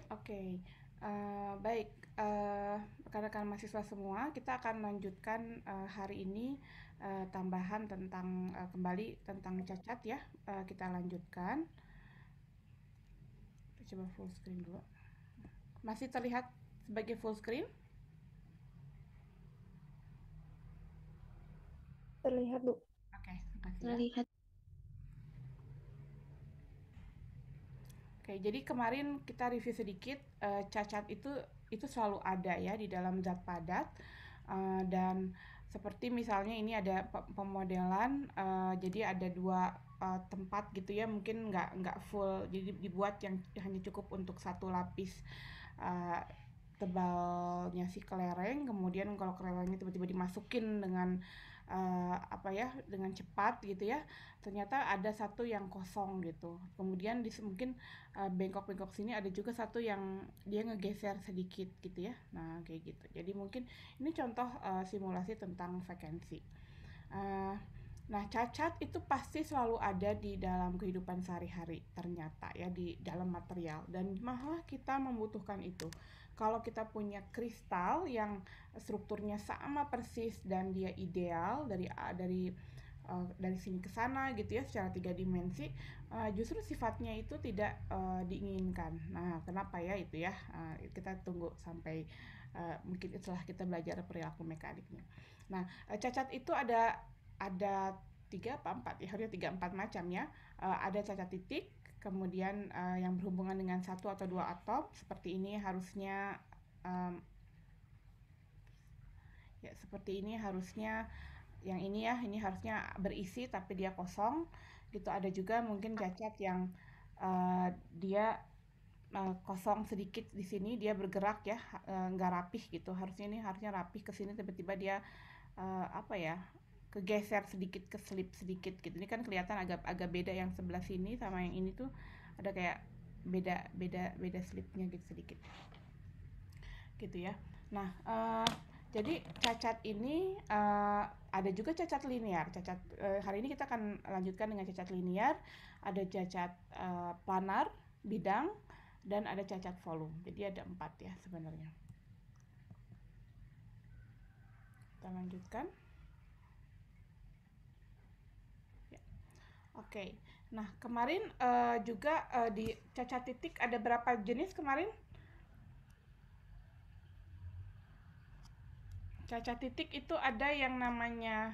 Oke, baik, rekan-rekan mahasiswa semua, kita akan lanjutkan hari ini tambahan tentang kembali tentang cacat ya. Kita lanjutkan. Kita coba full screen dulu. Masih terlihat sebagai full screen? Terlihat, Bu. Oke, makasih ya. Terlihat. Oke, jadi kemarin kita review sedikit cacat itu selalu ada ya di dalam zat padat. Dan seperti misalnya ini ada pemodelan, jadi ada dua tempat gitu ya, mungkin nggak full, jadi dibuat yang hanya cukup untuk satu lapis uh, tebalnya si kelereng. Kemudian kalau kelerengnya tiba-tiba dimasukin dengan apa ya, dengan cepat gitu ya, ternyata ada satu yang kosong gitu. Kemudian mungkin bengkok-bengkok sini ada juga satu yang dia ngegeser sedikit gitu ya. Nah kayak gitu, jadi mungkin ini contoh simulasi tentang vakansi. Uh, Nah, cacat itu pasti selalu ada di dalam kehidupan sehari-hari ternyata ya, di dalam material, dan malah kita membutuhkan itu. Kalau kita punya kristal yang strukturnya sama persis dan dia ideal dari sini ke sana gitu ya secara tiga dimensi, justru sifatnya itu tidak diinginkan. Nah, kenapa ya itu ya? Kita tunggu sampai mungkin setelah kita belajar perilaku mekaniknya. Nah, cacat itu ada tiga apa empat ya, harusnya tiga empat macam ya. Ada cacat titik, kemudian yang berhubungan dengan satu atau dua atom seperti ini harusnya, um, ya seperti ini harusnya, yang ini ya, ini harusnya berisi tapi dia kosong gitu. Ada juga mungkin cacat yang dia kosong sedikit di sini, dia bergerak ya, nggak rapih gitu. Harusnya ini harusnya rapih ke sini, tiba-tiba dia apa ya, kegeser sedikit, keselip sedikit gitu. Ini kan kelihatan agak agak beda, yang sebelah sini sama yang ini tuh ada kayak beda beda beda slipnya gitu sedikit gitu ya. Nah, jadi cacat ini ada juga cacat linear. Hari ini kita akan lanjutkan dengan cacat linear. Ada cacat planar bidang, dan ada cacat volume. Jadi ada empat ya sebenarnya. Kita lanjutkan. Ya. Oke. Nah, kemarin juga di cacat titik ada berapa jenis kemarin? Cacat titik itu ada yang namanya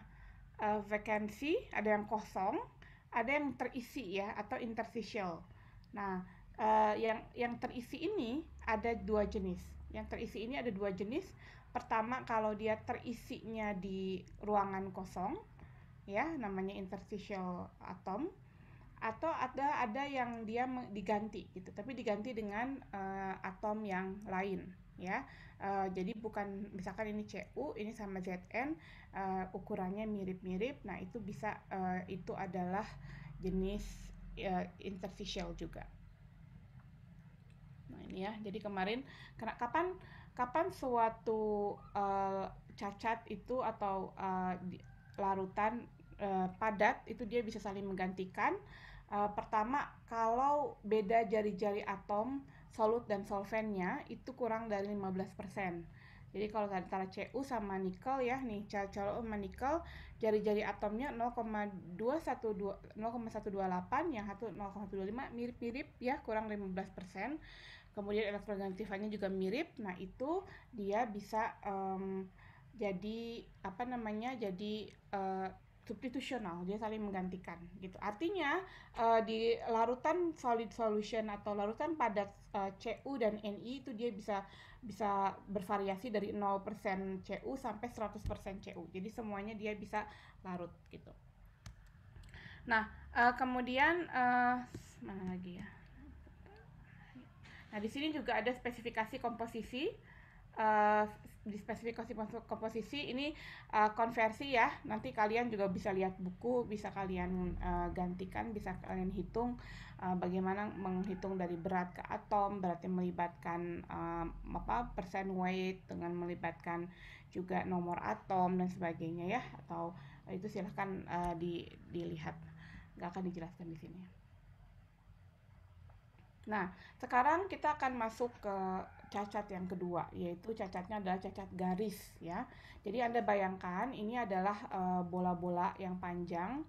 vacancy, ada yang kosong, ada yang terisi ya atau interstitial. Nah, yang terisi ini ada dua jenis. Yang terisi ini ada dua jenis. Pertama, kalau dia terisinya di ruangan kosong, ya namanya interstitial atom. Atau ada yang dia diganti gitu, tapi diganti dengan atom yang lain ya. Jadi bukan misalkan ini Cu, ini sama Zn, ukurannya mirip-mirip. Nah itu bisa, itu adalah jenis interstitial juga. Nah ini ya, jadi kemarin kapan kapan suatu cacat itu atau larutan padat itu dia bisa saling menggantikan. Pertama, kalau beda jari-jari atom solut dan solvennya itu kurang dari 15%. Jadi kalau antara Cu sama nikel ya, nih Cu sama nikel, jari-jari atomnya 0,128, yang satu 0,125, mirip-mirip ya, kurang 15%. Kemudian elektronegatifannya juga mirip. Nah itu dia bisa jadi apa namanya, jadi substitusional, dia saling menggantikan gitu. Artinya di larutan solid solution atau larutan padat Cu dan Ni itu dia bisa bisa bervariasi dari 0% Cu sampai 100% Cu. Jadi semuanya dia bisa larut gitu. Nah, kemudian mana lagi ya? Nah, di sini juga ada spesifikasi komposisi. Uh, di spesifikasi komposisi ini konversi ya. Nanti kalian juga bisa lihat buku, bisa kalian gantikan, bisa kalian hitung bagaimana menghitung dari berat ke atom, berarti melibatkan persen weight dengan melibatkan juga nomor atom dan sebagainya ya. Atau itu silahkan dilihat, nggak akan dijelaskan di sini. Nah, sekarang kita akan masuk ke cacat yang kedua, yaitu cacatnya adalah cacat garis ya. Jadi Anda bayangkan ini adalah bola-bola yang panjang,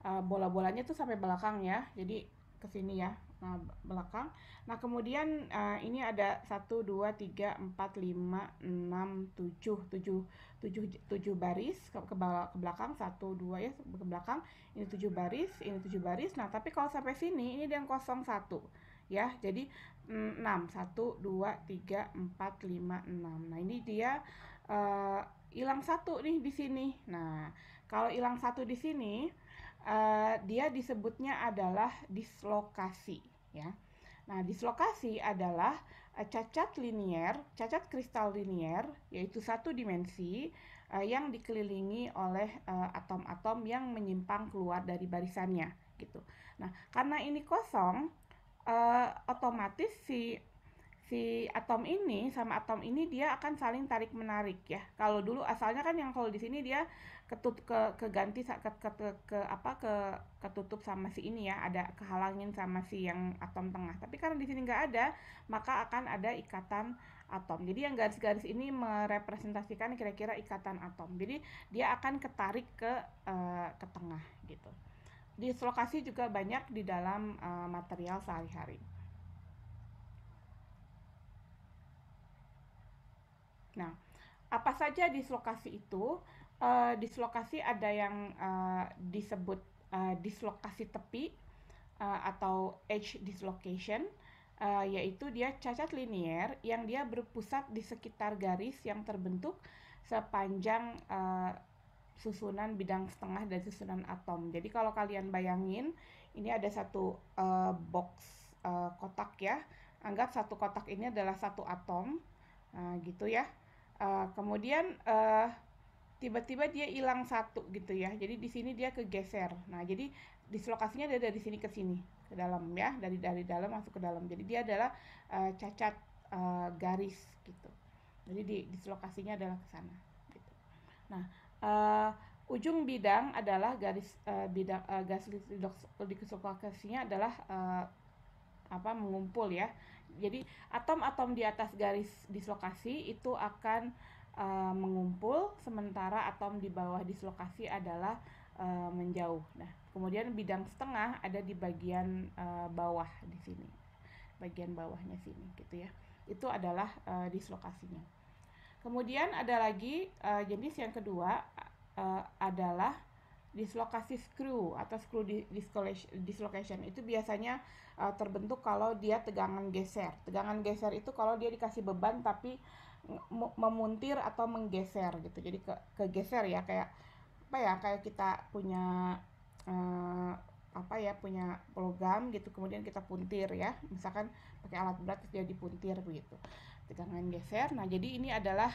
bola-bolanya tuh sampai belakang ya. Jadi ke sini ya, nah, belakang. Nah, kemudian ini ada satu 2 3 4 5 6 7 7 7 7 baris ke belakang, satu 2 ya ke belakang. Ini 7 baris, ini 7 baris. Nah, tapi kalau sampai sini ini ada yang kosong satu ya. Jadi 6 1 2 3 4 5 6. Nah, ini dia hilang satu nih di sini. Nah, kalau hilang satu di sini dia disebutnya adalah dislokasi ya. Nah, dislokasi adalah cacat linier, cacat kristal linier, yaitu satu dimensi yang dikelilingi oleh atom-atom yang menyimpang keluar dari barisannya gitu. Nah, karena ini kosong, otomatis si si atom ini sama atom ini dia akan saling tarik menarik ya. Kalau dulu asalnya kan yang kalau di sini dia keganti ketutup sama si ini ya, ada kehalangin sama si yang atom tengah. Tapi karena di sini nggak ada, maka akan ada ikatan atom. Jadi yang garis-garis ini merepresentasikan kira-kira ikatan atom. Jadi dia akan ketarik ke tengah gitu. Dislokasi juga banyak di dalam material sehari-hari. Nah, apa saja dislokasi itu? Dislokasi ada yang disebut dislokasi tepi atau edge dislocation, yaitu dia cacat linier yang dia berpusat di sekitar garis yang terbentuk sepanjang susunan bidang setengah dan susunan atom. Jadi kalau kalian bayangin, ini ada satu box kotak ya. Anggap satu kotak ini adalah satu atom, gitu ya. Kemudian tiba-tiba dia hilang satu gitu ya. Jadi di sini dia kegeser. Nah, jadi dislokasinya dari sini ke sini, ke dalam ya, dari dalam masuk ke dalam. Jadi dia adalah cacat garis gitu. Jadi dislokasinya adalah ke sana gitu. Nah, ujung bidang adalah garis dislokasinya adalah mengumpul ya. Jadi atom-atom di atas garis dislokasi itu akan mengumpul, sementara atom di bawah dislokasi adalah menjauh. Nah, kemudian bidang setengah ada di bagian bawah di sini, bagian bawahnya sini, gitu ya. Itu adalah dislokasinya. Kemudian ada lagi jenis yang kedua adalah dislokasi screw atau screw dislocation. Itu biasanya terbentuk kalau dia tegangan geser. Tegangan geser itu kalau dia dikasih beban tapi memuntir atau menggeser gitu. Jadi kegeser ya, kayak apa ya, kayak kita punya punya logam gitu, kemudian kita puntir ya, misalkan pakai alat berat terus dia dipuntir begitu, tegangan geser. Nah, jadi ini adalah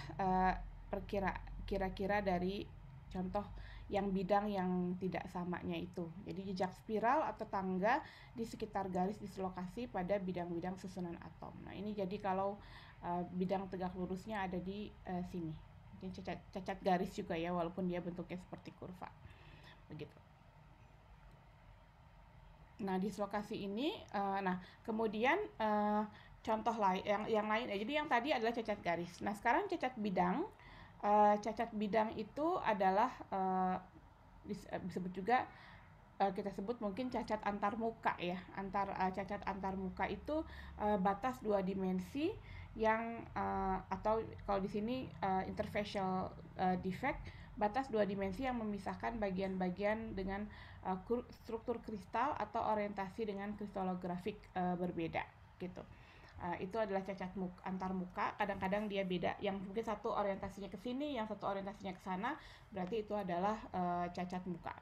kira-kira dari contoh yang bidang yang tidak samanya itu. Jadi jejak spiral atau tangga di sekitar garis dislokasi pada bidang-bidang susunan atom. Nah, ini jadi kalau bidang tegak lurusnya ada di sini. Mungkin cacat garis juga ya, walaupun dia bentuknya seperti kurva. Begitu. Nah, dislokasi ini kemudian contoh lain yang lain. Jadi yang tadi adalah cacat garis. Nah, sekarang cacat bidang. Cacat bidang itu adalah disebut juga kita sebut mungkin cacat antarmuka ya. Cacat antarmuka itu batas dua dimensi yang atau kalau di sini interfacial defect, batas dua dimensi yang memisahkan bagian-bagian dengan struktur kristal atau orientasi dengan kristalografik berbeda gitu. Itu adalah cacat antarmuka. Kadang-kadang dia beda, yang mungkin satu orientasinya ke sini, yang satu orientasinya ke sana, berarti itu adalah cacat muka.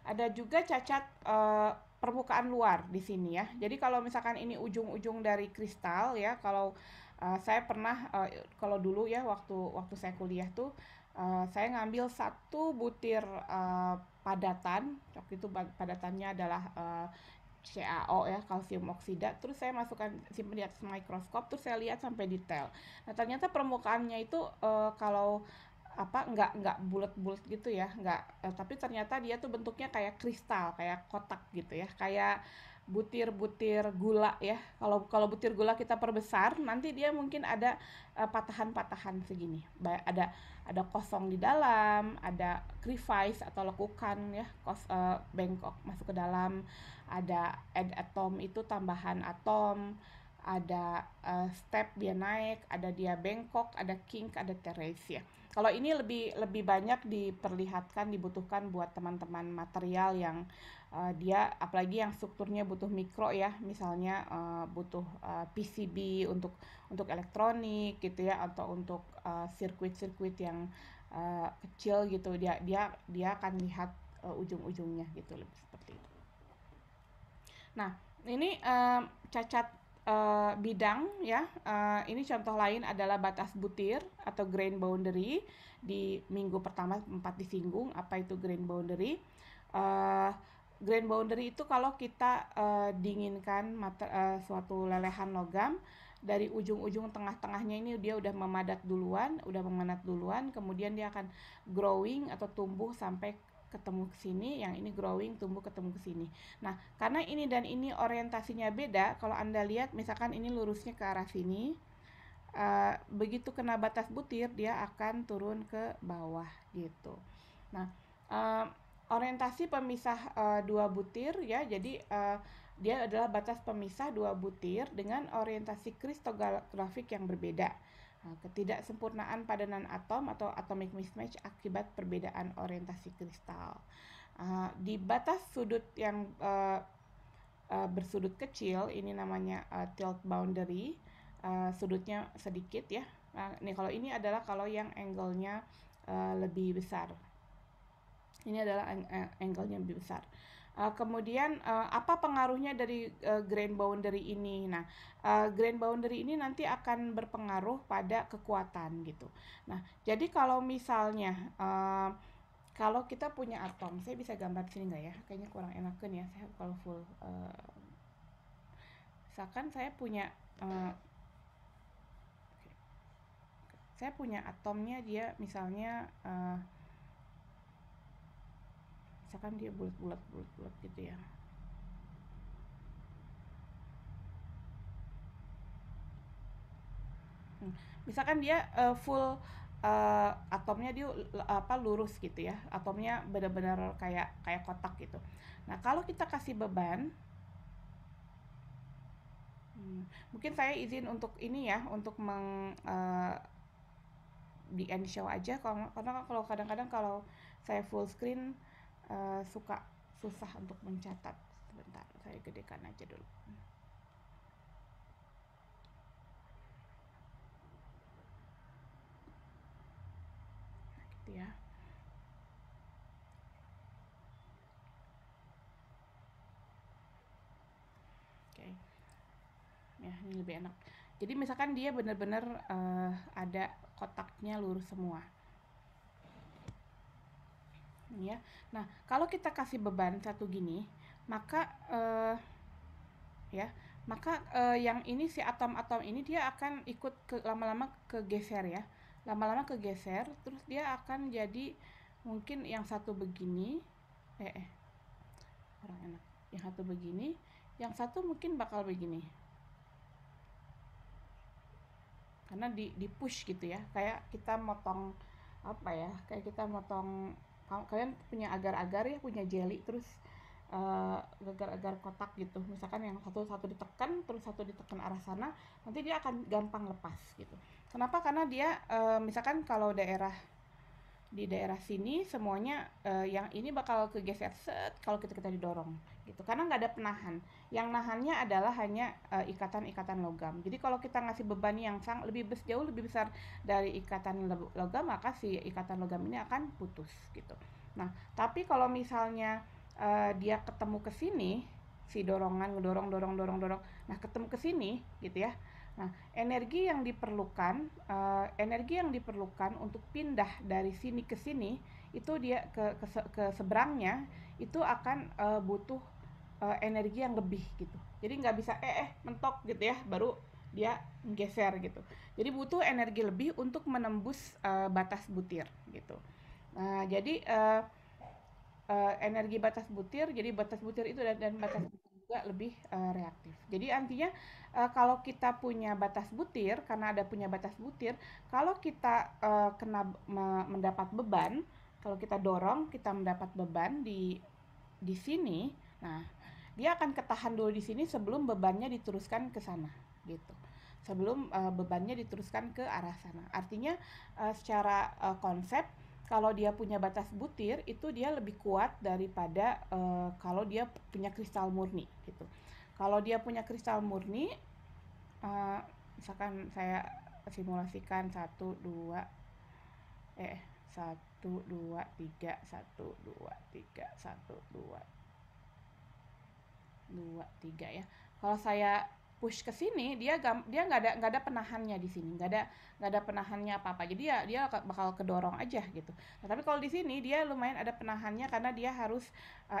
Ada juga cacat permukaan luar di sini ya. Jadi kalau misalkan ini ujung-ujung dari kristal ya, kalau saya pernah kalau dulu ya, waktu saya kuliah tuh saya ngambil satu butir padatan. Waktu itu padatannya adalah CaO ya, kalsium oksida. Terus saya masukkan, simpan di atas mikroskop, terus saya lihat sampai detail. Nah, ternyata permukaannya itu kalau nggak bulat-bulat gitu ya, nggak tapi ternyata dia tuh bentuknya kayak kristal, kayak kotak gitu ya, kayak butir-butir gula ya. Kalau kalau butir gula kita perbesar, nanti dia mungkin ada patahan-patahan segini. Ada kosong di dalam, ada crevice atau lekukan ya, bengkok masuk ke dalam. Ada add atom itu tambahan atom, ada step dia naik, ada dia bengkok, ada kink, ada terrace ya. Kalau ini lebih lebih banyak diperlihatkan dibutuhkan buat teman-teman material yang dia apalagi yang strukturnya butuh mikro ya, misalnya butuh PCB untuk elektronik gitu ya, atau untuk sirkuit-sirkuit yang kecil gitu, dia dia dia akan lihat ujung-ujungnya gitu, lebih seperti itu. Nah, ini cacat bidang ya. Ini contoh lain adalah batas butir atau grain boundary. Di minggu pertama empat disinggung apa itu grain boundary. Uh, Grain boundary itu kalau kita dinginkan suatu lelehan logam dari ujung-ujung tengah-tengahnya ini dia udah memadat duluan, kemudian dia akan growing atau tumbuh sampai ketemu ke sini, yang ini growing tumbuh ketemu ke sini. Nah, karena ini dan ini orientasinya beda, kalau Anda lihat misalkan ini lurusnya ke arah sini, begitu kena batas butir dia akan turun ke bawah gitu. Nah, uh, orientasi pemisah dua butir ya, jadi dia adalah batas pemisah dua butir dengan orientasi kristografik yang berbeda. Nah, ketidaksempurnaan padanan atom atau atomic mismatch akibat perbedaan orientasi kristal. Di batas sudut yang bersudut kecil, ini namanya tilt boundary, sudutnya sedikit ya. Nah, ini kalau ini adalah kalau yang angle-nya lebih besar. Ini adalah angle-nya lebih besar. Kemudian apa pengaruhnya dari grain boundary ini? Nah, grain boundary ini nanti akan berpengaruh pada kekuatan gitu. Nah, jadi kalau misalnya kalau kita punya atom, saya bisa gambar sini nggak ya? Kayaknya kurang enakan ya, saya kalau full. Misalkan uh, saya punya atomnya dia misalnya misalkan dia bulat-bulat gitu ya. Misalkan dia full atomnya dia lurus gitu ya, atomnya benar-benar kayak kayak kotak gitu. Nah, kalau kita kasih beban, mungkin saya izin untuk ini ya, untuk di end show aja, karena kalau kadang-kadang kalau saya full screen suka susah untuk mencatat. Sebentar, saya gedekan aja dulu. Gitu ya. Oke. Ya, ini lebih enak. Jadi misalkan dia benar-benar ada kotaknya lurus semua. Ya. Nah, kalau kita kasih beban satu gini, maka ya, maka yang ini si atom-atom ini dia akan ikut lama-lama kegeser ya. Lama-lama kegeser, terus dia akan jadi mungkin yang satu begini, kurang enak. Yang satu begini, yang satu mungkin bakal begini. Karena di push gitu ya, kayak kita motong apa ya, kayak kita motong, kalian punya agar-agar ya, punya jelly, terus agar-agar kotak gitu, misalkan yang satu ditekan terus satu ditekan arah sana, nanti dia akan gampang lepas gitu. Kenapa? Karena dia misalkan kalau di daerah sini semuanya yang ini bakal kegeser set kalau kita didorong gitu, karena nggak ada penahan. Yang nahannya adalah hanya ikatan-ikatan logam. Jadi kalau kita ngasih beban yang jauh lebih besar dari ikatan logam, maka si ikatan logam ini akan putus gitu. Nah, tapi kalau misalnya dia ketemu ke sini, si dorongan ngedorong dorong dorong dorong, nah ketemu ke sini gitu ya. Nah, energi yang diperlukan untuk pindah dari sini ke sini itu dia ke seberangnya itu akan butuh energi yang lebih gitu. Jadi nggak bisa mentok gitu ya, baru dia geser gitu. Jadi butuh energi lebih untuk menembus batas butir gitu. Nah, jadi energi batas butir, jadi batas butir itu dan batas butir itu juga lebih reaktif. Jadi artinya kalau kita punya batas butir, karena ada punya batas butir, kalau kita mendapat beban, kalau kita dorong, kita mendapat beban di sini, nah dia akan ketahan dulu di sini sebelum bebannya diteruskan ke sana, gitu. Sebelum bebannya diteruskan ke arah sana. Artinya secara konsep, kalau dia punya batas butir itu dia lebih kuat daripada kalau dia punya kristal murni, gitu. Kalau dia punya kristal murni, misalkan saya simulasikan 1 2 1 2 3 1 2 3 1 2 2 3 ya. Kalau saya push ke sini, dia nggak ada penahannya di sini, nggak ada penahannya apa-apa. Jadi ya dia bakal kedorong aja gitu. Nah, tapi kalau di sini dia lumayan ada penahannya karena dia harus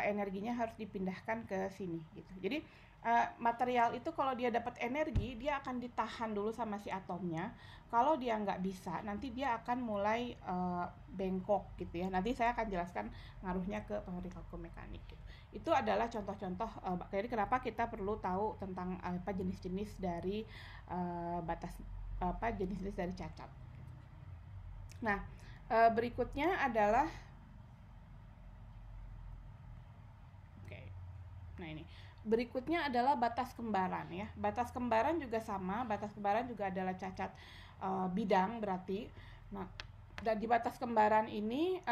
energinya harus dipindahkan ke sini gitu. Jadi material itu kalau dia dapat energi, dia akan ditahan dulu sama si atomnya. Kalau dia nggak bisa, nanti dia akan mulai bengkok gitu ya. Nanti saya akan jelaskan ngaruhnya ke partikel mekanik gitu. Itu adalah contoh-contoh jadi kenapa kita perlu tahu tentang apa jenis-jenis dari batas jenis-jenis dari cacat. Nah, berikutnya adalah Nah, ini. Berikutnya adalah batas kembaran ya. Batas kembaran juga sama, batas kembaran juga adalah cacat bidang berarti. Nah, dan di batas kembaran ini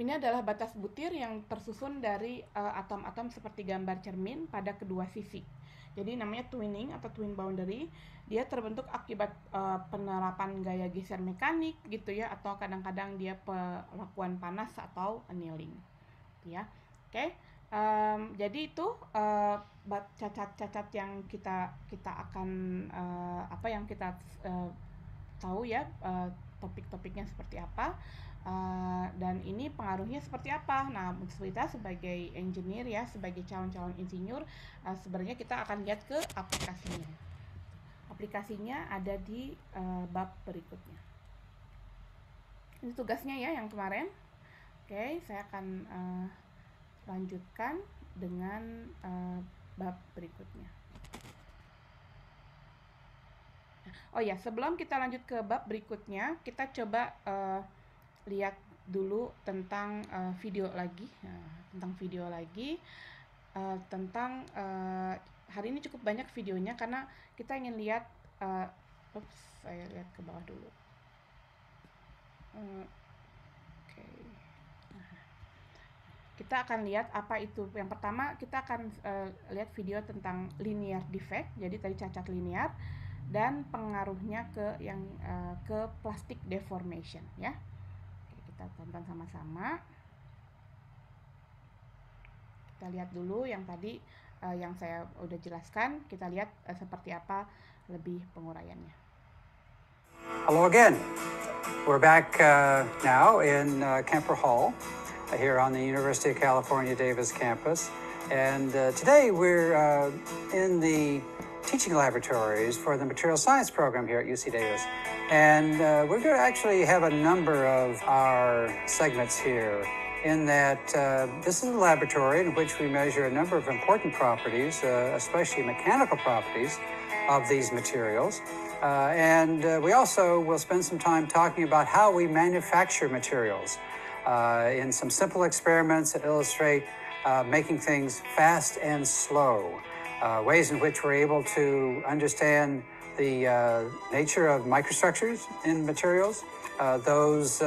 adalah batas butir yang tersusun dari atom-atom seperti gambar cermin pada kedua sisi. Jadi namanya twinning atau twin boundary. Dia terbentuk akibat penerapan gaya geser mekanik gitu ya, atau kadang-kadang dia perlakuan panas atau annealing. Ya. Oke. Jadi itu cacat-cacat yang kita akan yang kita tahu ya, topik-topiknya seperti apa, dan ini pengaruhnya seperti apa. Nah, kita sebagai engineer ya, sebagai calon-calon insinyur, sebenarnya kita akan lihat ke aplikasinya. Aplikasinya ada di bab berikutnya. Ini tugasnya ya yang kemarin. Oke, saya akan lanjutkan dengan bab berikutnya. Oh ya, sebelum kita lanjut ke bab berikutnya, kita coba lihat dulu tentang video lagi. Tentang hari ini cukup banyak videonya karena kita ingin lihat. Saya lihat ke bawah dulu. Kita akan lihat apa itu. Yang pertama kita akan lihat video tentang linear defect, jadi tadi cacat linear, dan pengaruhnya ke plastic deformation ya. Oke, kita tonton sama-sama. Kita lihat dulu yang tadi yang saya udah jelaskan, kita lihat seperti apa lebih penguraiannya. Hello again. We're back now in Kemper Hall. Here on the University of California, Davis campus. And today we're in the teaching laboratories for the material science program here at UC Davis. And we're going to actually have a number of our segments here in that this is a laboratory in which we measure a number of important properties, especially mechanical properties of these materials. And we also will spend some time talking about how we manufacture materials. In some simple experiments that illustrate making things fast and slow, ways in which we're able to understand the nature of microstructures in materials, those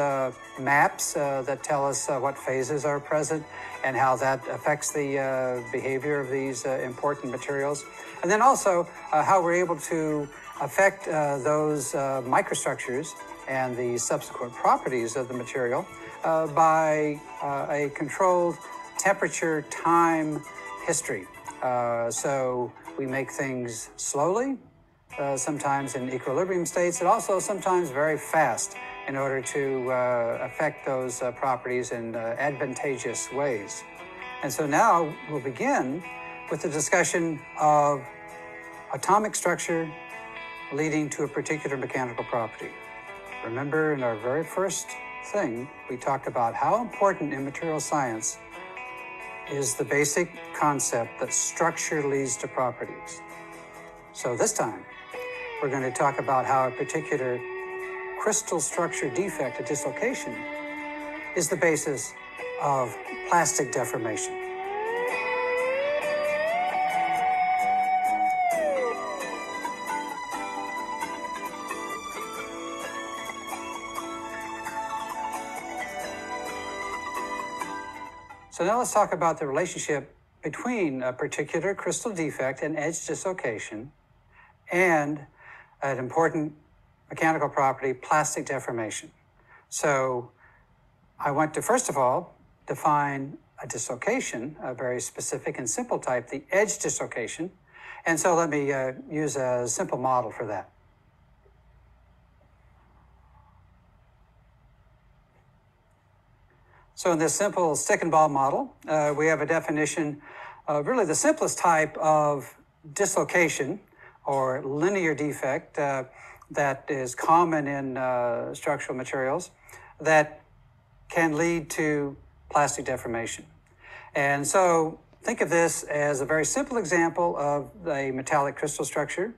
maps that tell us what phases are present and how that affects the behavior of these important materials, and then also how we're able to affect those microstructures and the subsequent properties of the material by a controlled temperature time history. So we make things slowly, sometimes in equilibrium states, and also sometimes very fast in order to affect those properties in advantageous ways. And so now we'll begin with the discussion of atomic structure leading to a particular mechanical property. Remember, in our very first thing, we talked about how important in material science is the basic concept that structure leads to properties. So this time, we're going to talk about how a particular crystal structure defect, a dislocation, is the basis of plastic deformation. So now let's talk about the relationship between a particular crystal defect and edge dislocation and an important mechanical property, plastic deformation. So I want to, first of all, define a dislocation, a very specific and simple type, the edge dislocation. And so let me use a simple model for that. So in this simple stick and ball model, we have a definition of really the simplest type of dislocation or linear defect that is common in structural materials that can lead to plastic deformation. And so think of this as a very simple example of a metallic crystal structure,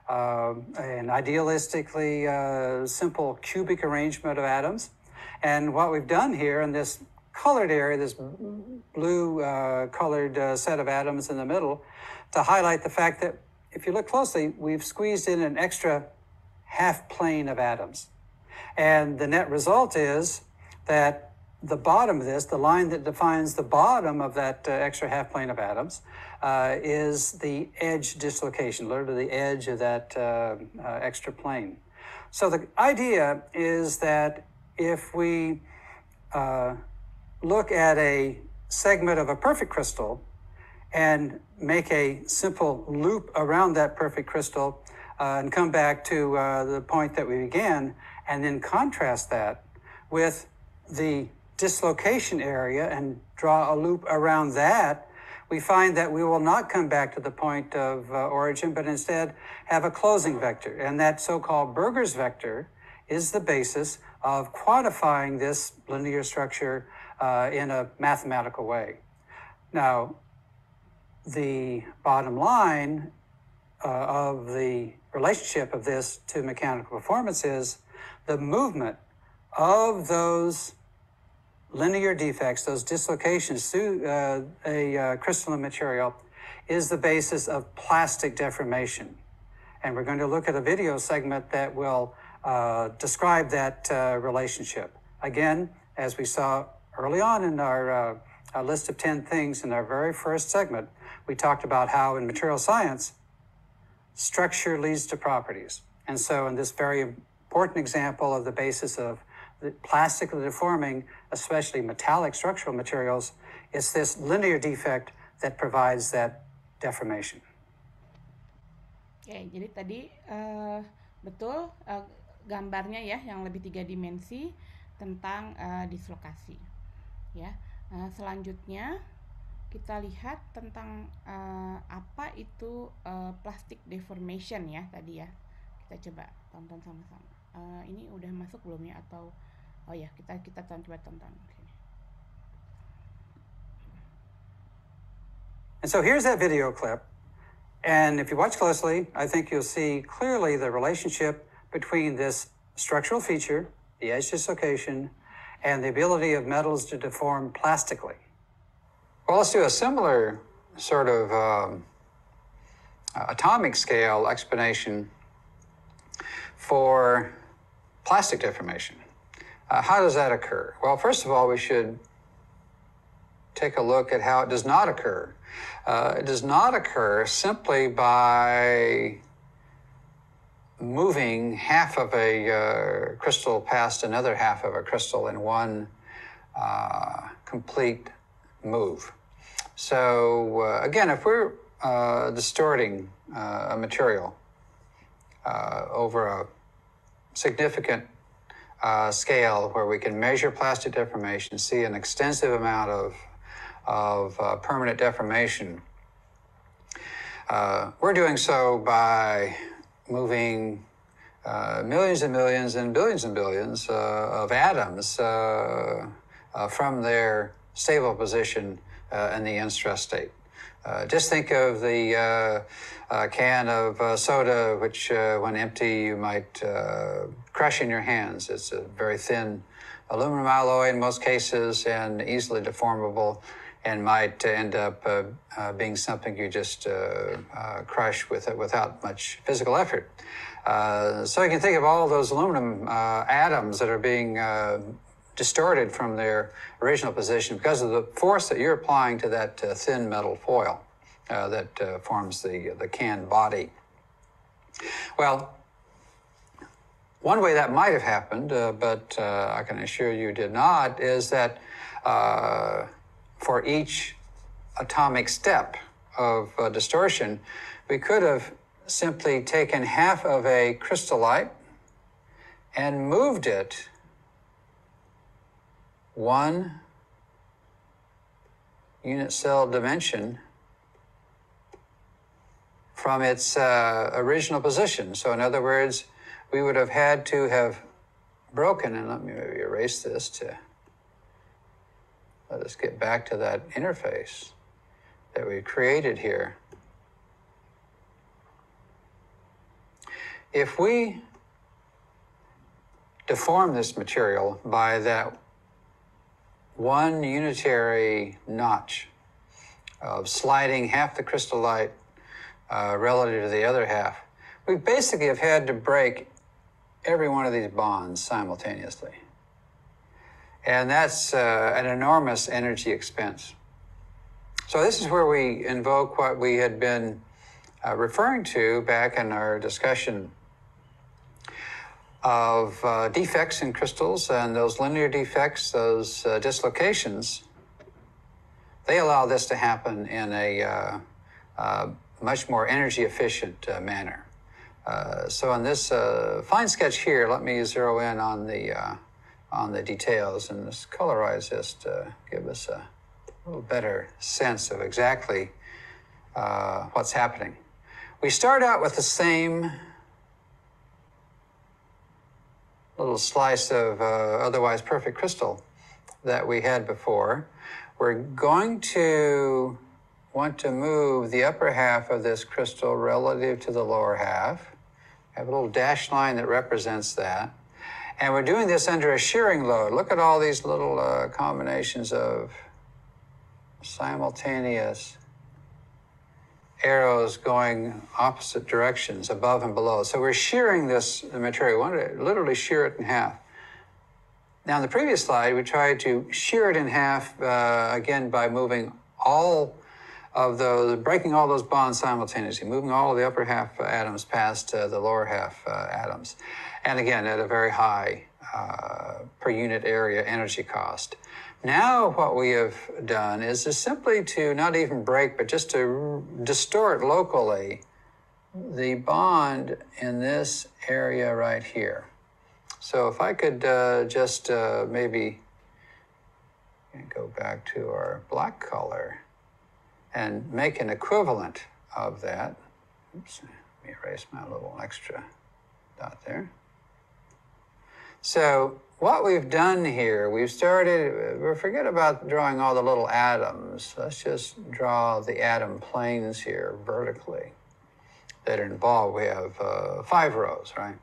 an idealistically simple cubic arrangement of atoms. And what we've done here in this colored area, this blue colored set of atoms in the middle, to highlight the fact that if you look closely, we've squeezed in an extra half plane of atoms. And the net result is that the bottom of this, the line that defines the bottom of that extra half plane of atoms, is the edge dislocation, literally the edge of that extra plane. So the idea is that if we look at a segment of a perfect crystal and make a simple loop around that perfect crystal and come back to the point that we began, and then contrast that with the dislocation area and draw a loop around that, we find that we will not come back to the point of origin, but instead have a closing vector. And that so-called Berger's vector is the basis of quantifying this linear structure in a mathematical way. Now, the bottom line of the relationship of this to mechanical performance is the movement of those linear defects, those dislocations through a crystalline material, is the basis of plastic deformation. And we're going to look at a video segment that will describe that relationship. Again, as we saw early on in our list of 10 things in our very first segment, we talked about how in material science, structure leads to properties. And so in this very important example of the basis of the plastically deforming, especially metallic structural materials, it's this linear defect that provides that deformation. Oke, jadi tadi betul gambarnya ya yang lebih 3 dimensi tentang dislokasi. Ya, selanjutnya kita lihat tentang apa itu plastic deformation ya tadi ya. Kita coba tonton sama-sama. Ini udah masuk belum ya atau oh ya kita coba tonton. And so here's that video clip. And if you watch closely, I think you'll see clearly the relationship between this structural feature, the edge dislocation, and the ability of metals to deform plastically. Well, let's do a similar sort of atomic scale explanation for plastic deformation. How does that occur? Well, first of all, we should take a look at how it does not occur. It does not occur simply by moving half of a crystal past another half of a crystal in one complete move. So again, if we're distorting a material over a significant scale where we can measure plastic deformation, see an extensive amount of permanent deformation, we're doing so by moving millions and millions and billions of atoms from their stable position in the unstressed state. Just think of the can of soda, which when empty you might crush in your hands. It's a very thin aluminum alloy in most cases and easily deformable, and might end up being something you just crush without much physical effort. So you can think of all those aluminum atoms that are being distorted from their original position because of the force that you're applying to that thin metal foil that forms the can body. Well, one way that might have happened, but I can assure you did not, is that for each atomic step of distortion, we could have simply taken half of a crystallite and moved it 1 unit cell dimension from its original position. So in other words, we would have had to have broken, and let me maybe erase this to let us get back to that interface that we created here. If we deform this material by that one unitary notch of sliding half the crystallite relative to the other half, we basically have had to break every one of these bonds simultaneously. And that's an enormous energy expense. So this is where we invoke what we had been referring to back in our discussion of defects in crystals, and those linear defects, those dislocations, they allow this to happen in a much more energy efficient manner. So in this fine sketch here, let me zero in on the details and just colorize this to give us a little better sense of exactly what's happening. We start out with the same little slice of otherwise perfect crystal that we had before. We're going to want to move the upper half of this crystal relative to the lower half. I have a little dashed line that represents that. And we're doing this under a shearing load. Look at all these little combinations of simultaneous arrows going opposite directions, above and below. So we're shearing this material. We want to literally shear it in half. Now, in the previous slide, we tried to shear it in half, again, by moving breaking all those bonds simultaneously, moving all of the upper half atoms past the lower half atoms. And again, at a very high per unit area energy cost. Now what we have done is simply to not even break, but just to distort locally the bond in this area right here. So if I could just maybe go back to our black color and make an equivalent of that. Oops, let me erase my little extra dot there. So what we've done here, we've started, forget about drawing all the little atoms. Let's just draw the atom planes here vertically that are involved. We have 5 rows, right?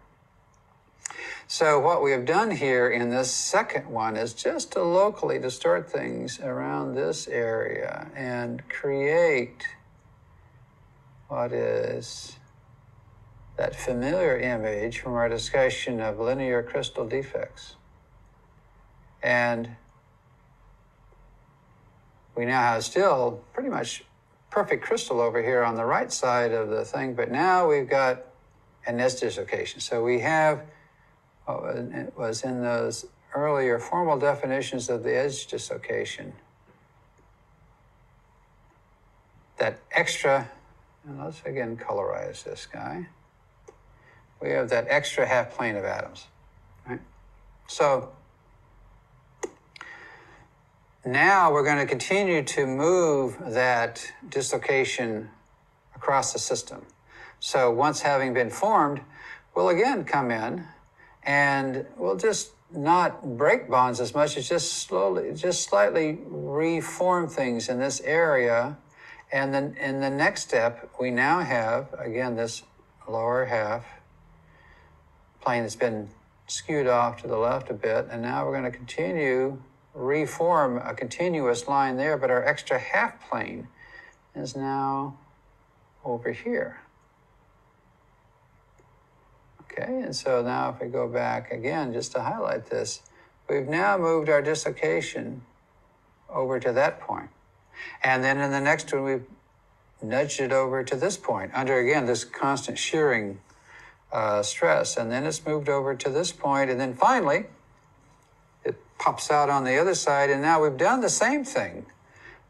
So what we have done here in this second one is just to locally distort things around this area and create what is that familiar image from our discussion of linear crystal defects. And we now have still pretty much perfect crystal over here on the right side of the thing, but now we've got an edge dislocation. So we have what was in those earlier formal definitions of the edge dislocation. That extra, and let's again colorize this guy. We have that extra half plane of atoms, right? So now we're going to continue to move that dislocation across the system. So once having been formed, we'll again come in And we'll just not break bonds as much as just slightly reform things in this area. And then in the next step, we now have, again, this lower half plane that's been skewed off to the left a bit. And now we're going to continue, reform a continuous line there, but our extra half plane is now over here. Okay, and so now if we go back again, just to highlight this, we've now moved our dislocation over to that point. And then in the next one, we've nudged it over to this point under, again, this constant shearing stress. And then it's moved over to this point. And then finally, it pops out on the other side. And now we've done the same thing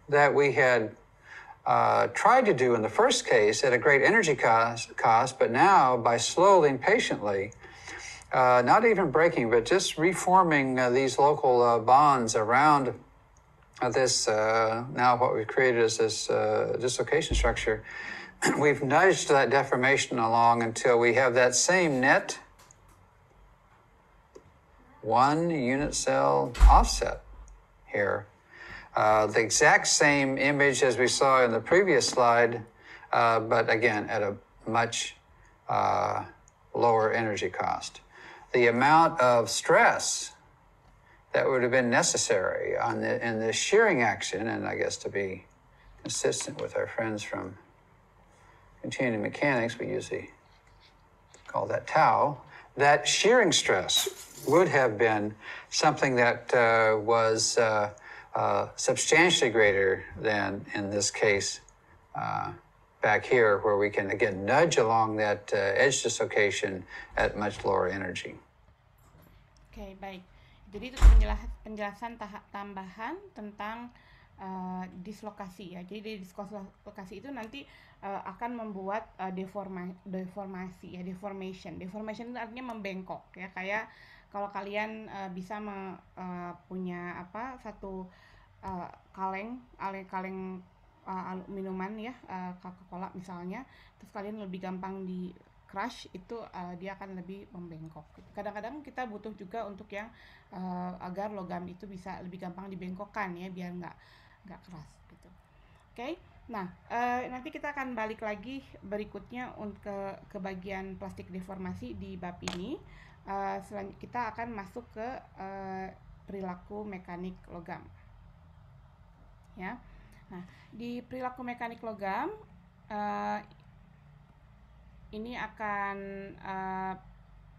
that we had tried to do in the first case at a great energy cost, but now by slowly and patiently, not even breaking, but just reforming these local bonds around this, now what we've created is this dislocation structure. We've nudged that deformation along until we have that same net 1 unit cell offset here. The exact same image as we saw in the previous slide, but again, at a much lower energy cost. The amount of stress that would have been necessary in the shearing action, and I guess to be consistent with our friends from continuum mechanics, we usually call that tau, that shearing stress would have been something that was substantially greater than in this case back here, where we can again nudge along that edge dislocation at much lower energy. Oke, baik. Jadi itu penjelasan tambahan tentang dislokasi ya. Jadi di dislokasi itu nanti akan membuat deformasi ya, deformation. Deformation itu artinya membengkok ya, kayak kalau kalian bisa punya satu kaleng minuman ya, Coca-Cola misalnya, terus kalian lebih gampang di crush, itu dia akan lebih membengkok. Kadang-kadang kita butuh juga untuk yang agar logam itu bisa lebih gampang dibengkokkan ya, biar nggak keras gitu. Oke. Nah, nanti kita akan balik lagi berikutnya ke bagian plastik deformasi di bab ini. Selanjutnya kita akan masuk ke perilaku mekanik logam. Ya. Nah, di perilaku mekanik logam ini akan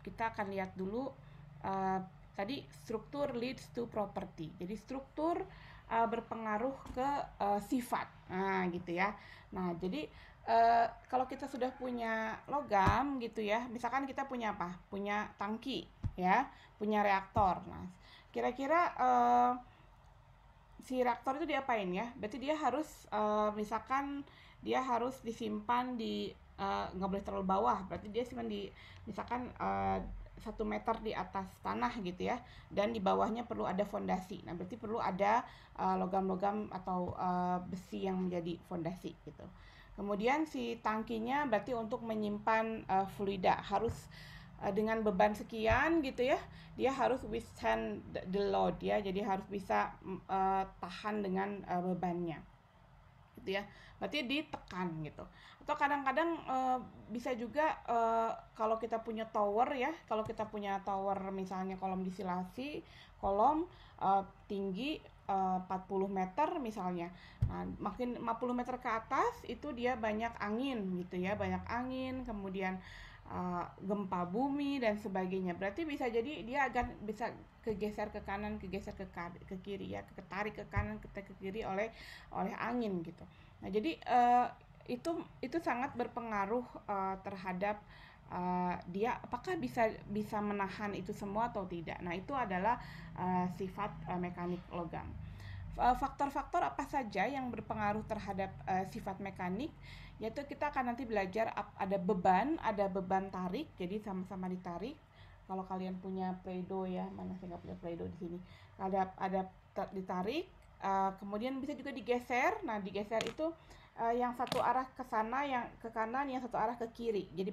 kita akan lihat dulu tadi struktur leads to property. Jadi struktur berpengaruh ke sifat. Nah, gitu ya. Nah, jadi kalau kita sudah punya logam gitu ya, misalkan kita punya apa? Punya tangki ya, punya reaktor. Nah, kira-kira si reaktor itu diapain ya? Berarti dia harus misalkan dia harus disimpan di nggak boleh terlalu bawah, berarti dia simpan di misalkan 1 meter di atas tanah gitu ya, dan di bawahnya perlu ada fondasi. Nah, berarti perlu ada logam-logam atau besi yang menjadi fondasi gitu. Kemudian si tangkinya berarti untuk menyimpan fluida, harus dengan beban sekian gitu ya, dia harus withstand the load ya, jadi harus bisa tahan dengan bebannya gitu ya, berarti ditekan gitu. Atau kadang-kadang bisa juga kalau kita punya tower ya, kalau kita punya tower misalnya kolom disilasi, kolom tinggi 40 meter misalnya. Nah, makin 50 meter ke atas itu dia banyak angin gitu ya, banyak angin, kemudian gempa bumi dan sebagainya. Berarti bisa jadi dia akan bisa kegeser ke kanan, kegeser ke kiri ya, ketarik ke kanan, ketarik ke kiri oleh angin gitu. Nah, jadi itu sangat berpengaruh terhadap dia apakah bisa menahan itu semua atau tidak. Nah, itu adalah sifat mekanik logam. Faktor-faktor apa saja yang berpengaruh terhadap sifat mekanik, yaitu kita akan nanti belajar ada beban tarik, jadi sama-sama ditarik. Kalau kalian punya Play-Doh ya, mana saya nggak punya Play-Doh di sini. Ada ditarik, kemudian bisa juga digeser. Nah, digeser itu yang satu arah ke sana, yang ke kanan, yang satu arah ke kiri. Jadi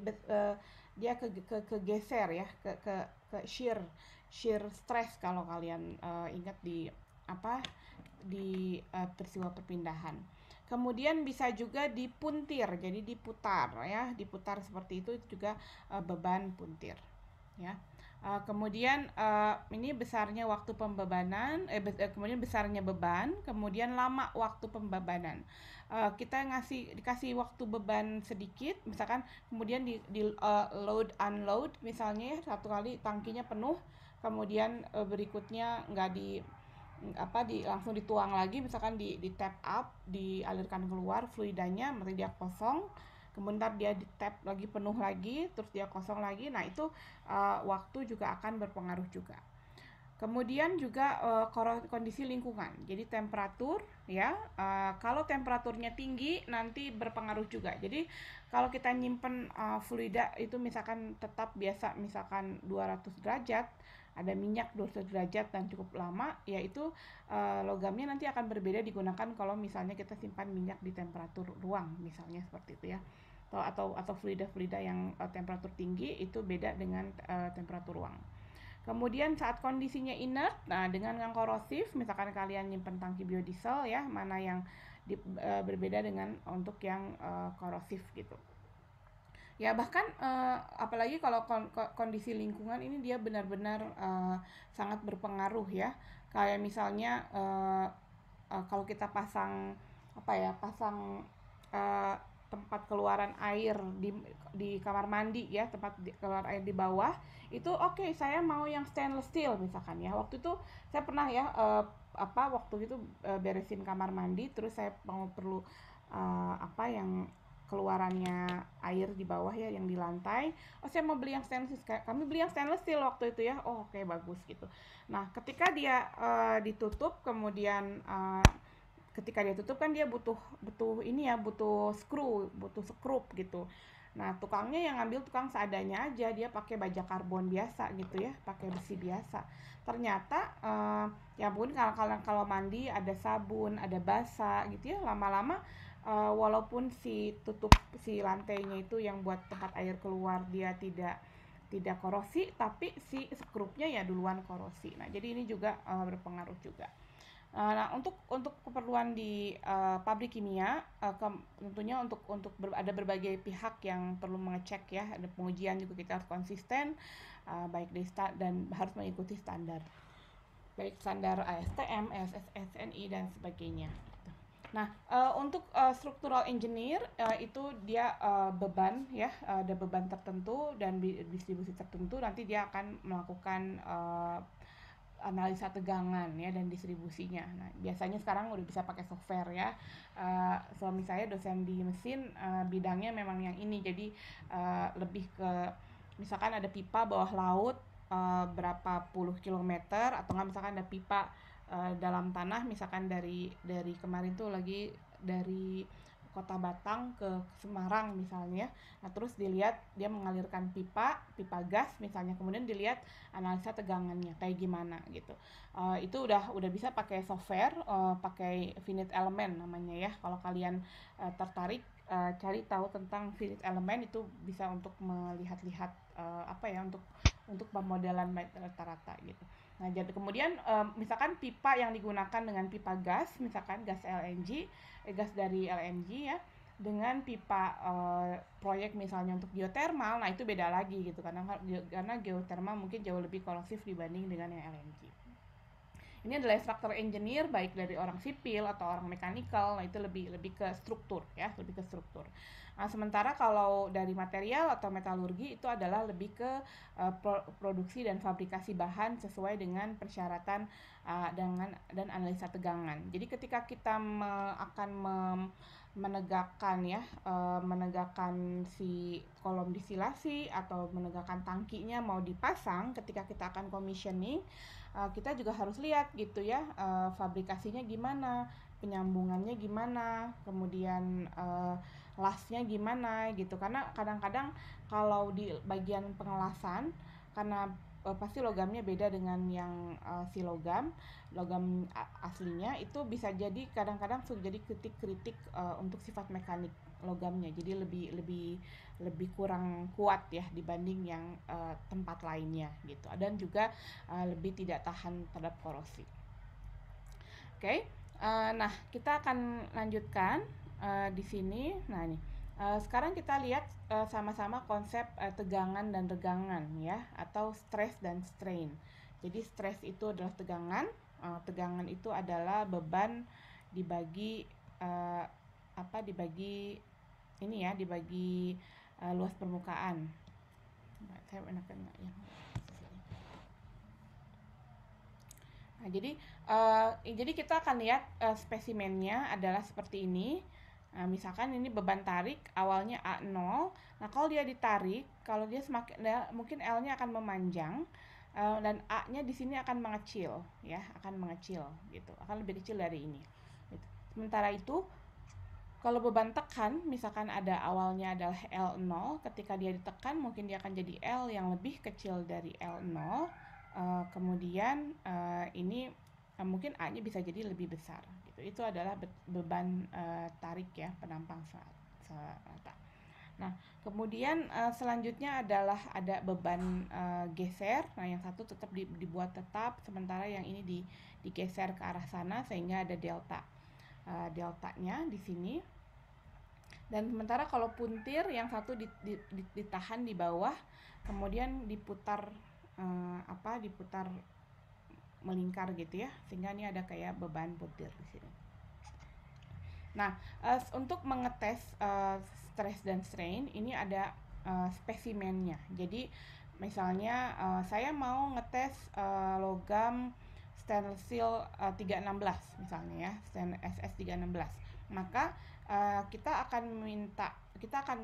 dia ke geser ya, ke shear stress kalau kalian ingat di apa di peristiwa perpindahan. Kemudian bisa juga dipuntir, jadi diputar ya, diputar seperti itu juga beban puntir ya. Kemudian ini besarnya waktu pembebanan, kemudian besarnya beban, kemudian lama waktu pembebanan. Kita dikasih waktu beban sedikit, misalkan kemudian di load unload misalnya ya, satu kali tangkinya penuh, kemudian berikutnya nggak langsung dituang lagi, misalkan di tap up, dialirkan keluar fluidanya, berarti dia kosong, kemudian dia di tap lagi penuh lagi, terus dia kosong lagi. Nah itu waktu juga akan berpengaruh juga. Kemudian juga kondisi lingkungan, jadi temperatur ya, kalau temperaturnya tinggi nanti berpengaruh juga. Jadi kalau kita nyimpen fluida itu misalkan tetap biasa, misalkan 200 derajat, ada minyak 200 derajat dan cukup lama, yaitu logamnya nanti akan berbeda digunakan kalau misalnya kita simpan minyak di temperatur ruang, misalnya seperti itu ya. Atau fluida-fluida yang temperatur tinggi itu beda dengan temperatur ruang. Kemudian saat kondisinya inert, nah dengan yang korosif, misalkan kalian nyimpen tangki biodiesel ya, mana yang berbeda dengan untuk yang korosif gitu. Ya bahkan apalagi kalau kondisi lingkungan ini dia benar-benar sangat berpengaruh ya. Kayak misalnya kalau kita pasang pasang uh, tempat keluaran air di kamar mandi ya, tempat keluar air di bawah itu oke, saya mau yang stainless steel misalkan ya. Waktu itu saya pernah ya waktu itu beresin kamar mandi, terus saya perlu yang keluarannya air di bawah ya, yang di lantai. Oh, saya mau beli yang stainless steel. Kami beli yang stainless steel waktu itu ya. Oh, oke, bagus gitu. Nah, ketika dia ditutup, kemudian ketika dia tutup kan dia butuh butuh skrup gitu. Nah, tukangnya yang ngambil tukang seadanya aja, dia pakai baja karbon biasa gitu ya, pakai besi biasa. Ternyata ya pun kalau mandi ada sabun, ada basa gitu ya, lama-lama walaupun si lantainya itu yang buat tempat air keluar dia tidak korosi, tapi si skrupnya ya duluan korosi. Nah, jadi ini juga berpengaruh juga. Nah, untuk keperluan di pabrik kimia, tentunya ada berbagai pihak yang perlu mengecek ya, ada pengujian juga, kita harus konsisten, baik dan harus mengikuti standar, baik standar ASTM, SSNI dan sebagainya. Nah, untuk structural engineer itu dia beban ya, ada beban tertentu dan distribusi tertentu, nanti dia akan melakukan analisa tegangan ya dan distribusinya. Nah, biasanya sekarang udah bisa pakai software ya. Suami saya dosen di mesin, bidangnya memang yang ini, jadi lebih ke misalkan ada pipa bawah laut berapa puluh kilometer, atau nggak misalkan ada pipa dalam tanah, misalkan dari kemarin tuh lagi dari Kota Batang ke Semarang misalnya. Nah, terus dilihat dia mengalirkan pipa gas misalnya, kemudian dilihat analisa tegangannya kayak gimana gitu. Itu udah bisa pakai software, pakai finite element namanya ya. Kalau kalian tertarik cari tahu tentang finite element, itu bisa untuk melihat-lihat untuk pemodelan rata-rata gitu. Nah, jadi kemudian misalkan pipa yang digunakan dengan pipa gas, misalkan gas LNG, gas dari LNG ya, dengan pipa proyek misalnya untuk geothermal, nah itu beda lagi gitu, karena geothermal mungkin jauh lebih korosif dibanding dengan yang LNG. Ini adalah structural engineer baik dari orang sipil atau orang mechanical. Nah, itu lebih ke struktur ya, lebih ke struktur. Nah, sementara kalau dari material atau metalurgi itu adalah lebih ke produksi dan fabrikasi bahan sesuai dengan persyaratan dan analisa tegangan. Jadi ketika kita akan menegakkan si kolom distilasi atau menegakkan tangkinya mau dipasang, ketika kita akan commissioning, kita juga harus lihat gitu ya, fabrikasinya gimana, penyambungannya gimana, kemudian lasnya gimana gitu. Karena kadang-kadang kalau di bagian pengelasan, karena pasti logamnya beda dengan yang si logam aslinya. Itu bisa jadi kadang-kadang sudah jadi kritik-kritik untuk sifat mekanik logamnya, jadi lebih kurang kuat ya dibanding yang tempat lainnya gitu, dan juga lebih tidak tahan terhadap korosi. Oke. Nah, kita akan lanjutkan di sini. Nah, ini sekarang kita lihat sama-sama konsep tegangan dan regangan ya, atau stress dan strain. Jadi stress itu adalah tegangan, tegangan itu adalah beban dibagi dibagi ini ya, dibagi luas permukaan. Saya enakan yang Nah, jadi kita akan lihat spesimennya adalah seperti ini. Nah, misalkan ini beban tarik awalnya A0. Nah, kalau dia ditarik, kalau dia mungkin L-nya akan memanjang dan A-nya di sini akan mengecil ya, akan mengecil gitu. Akan lebih kecil dari ini. Gitu. Sementara itu, kalau beban tekan, misalkan ada awalnya adalah L0, ketika dia ditekan mungkin dia akan jadi L yang lebih kecil dari L0. Kemudian ini mungkin A-nya bisa jadi lebih besar gitu. Itu adalah beban tarik ya, penampang serata. Nah, kemudian selanjutnya adalah ada beban geser. Nah, yang satu tetap dibuat tetap, sementara yang ini digeser ke arah sana sehingga ada delta. Deltanya di sini. Dan sementara kalau puntir yang satu ditahan di bawah, kemudian diputar diputar melingkar gitu ya, sehingga ini ada kayak beban puntir di sini. Nah, untuk mengetes stress dan strain ini ada spesimennya. Jadi misalnya saya mau ngetes logam stainless steel 316 misalnya ya, SS 316. Maka kita akan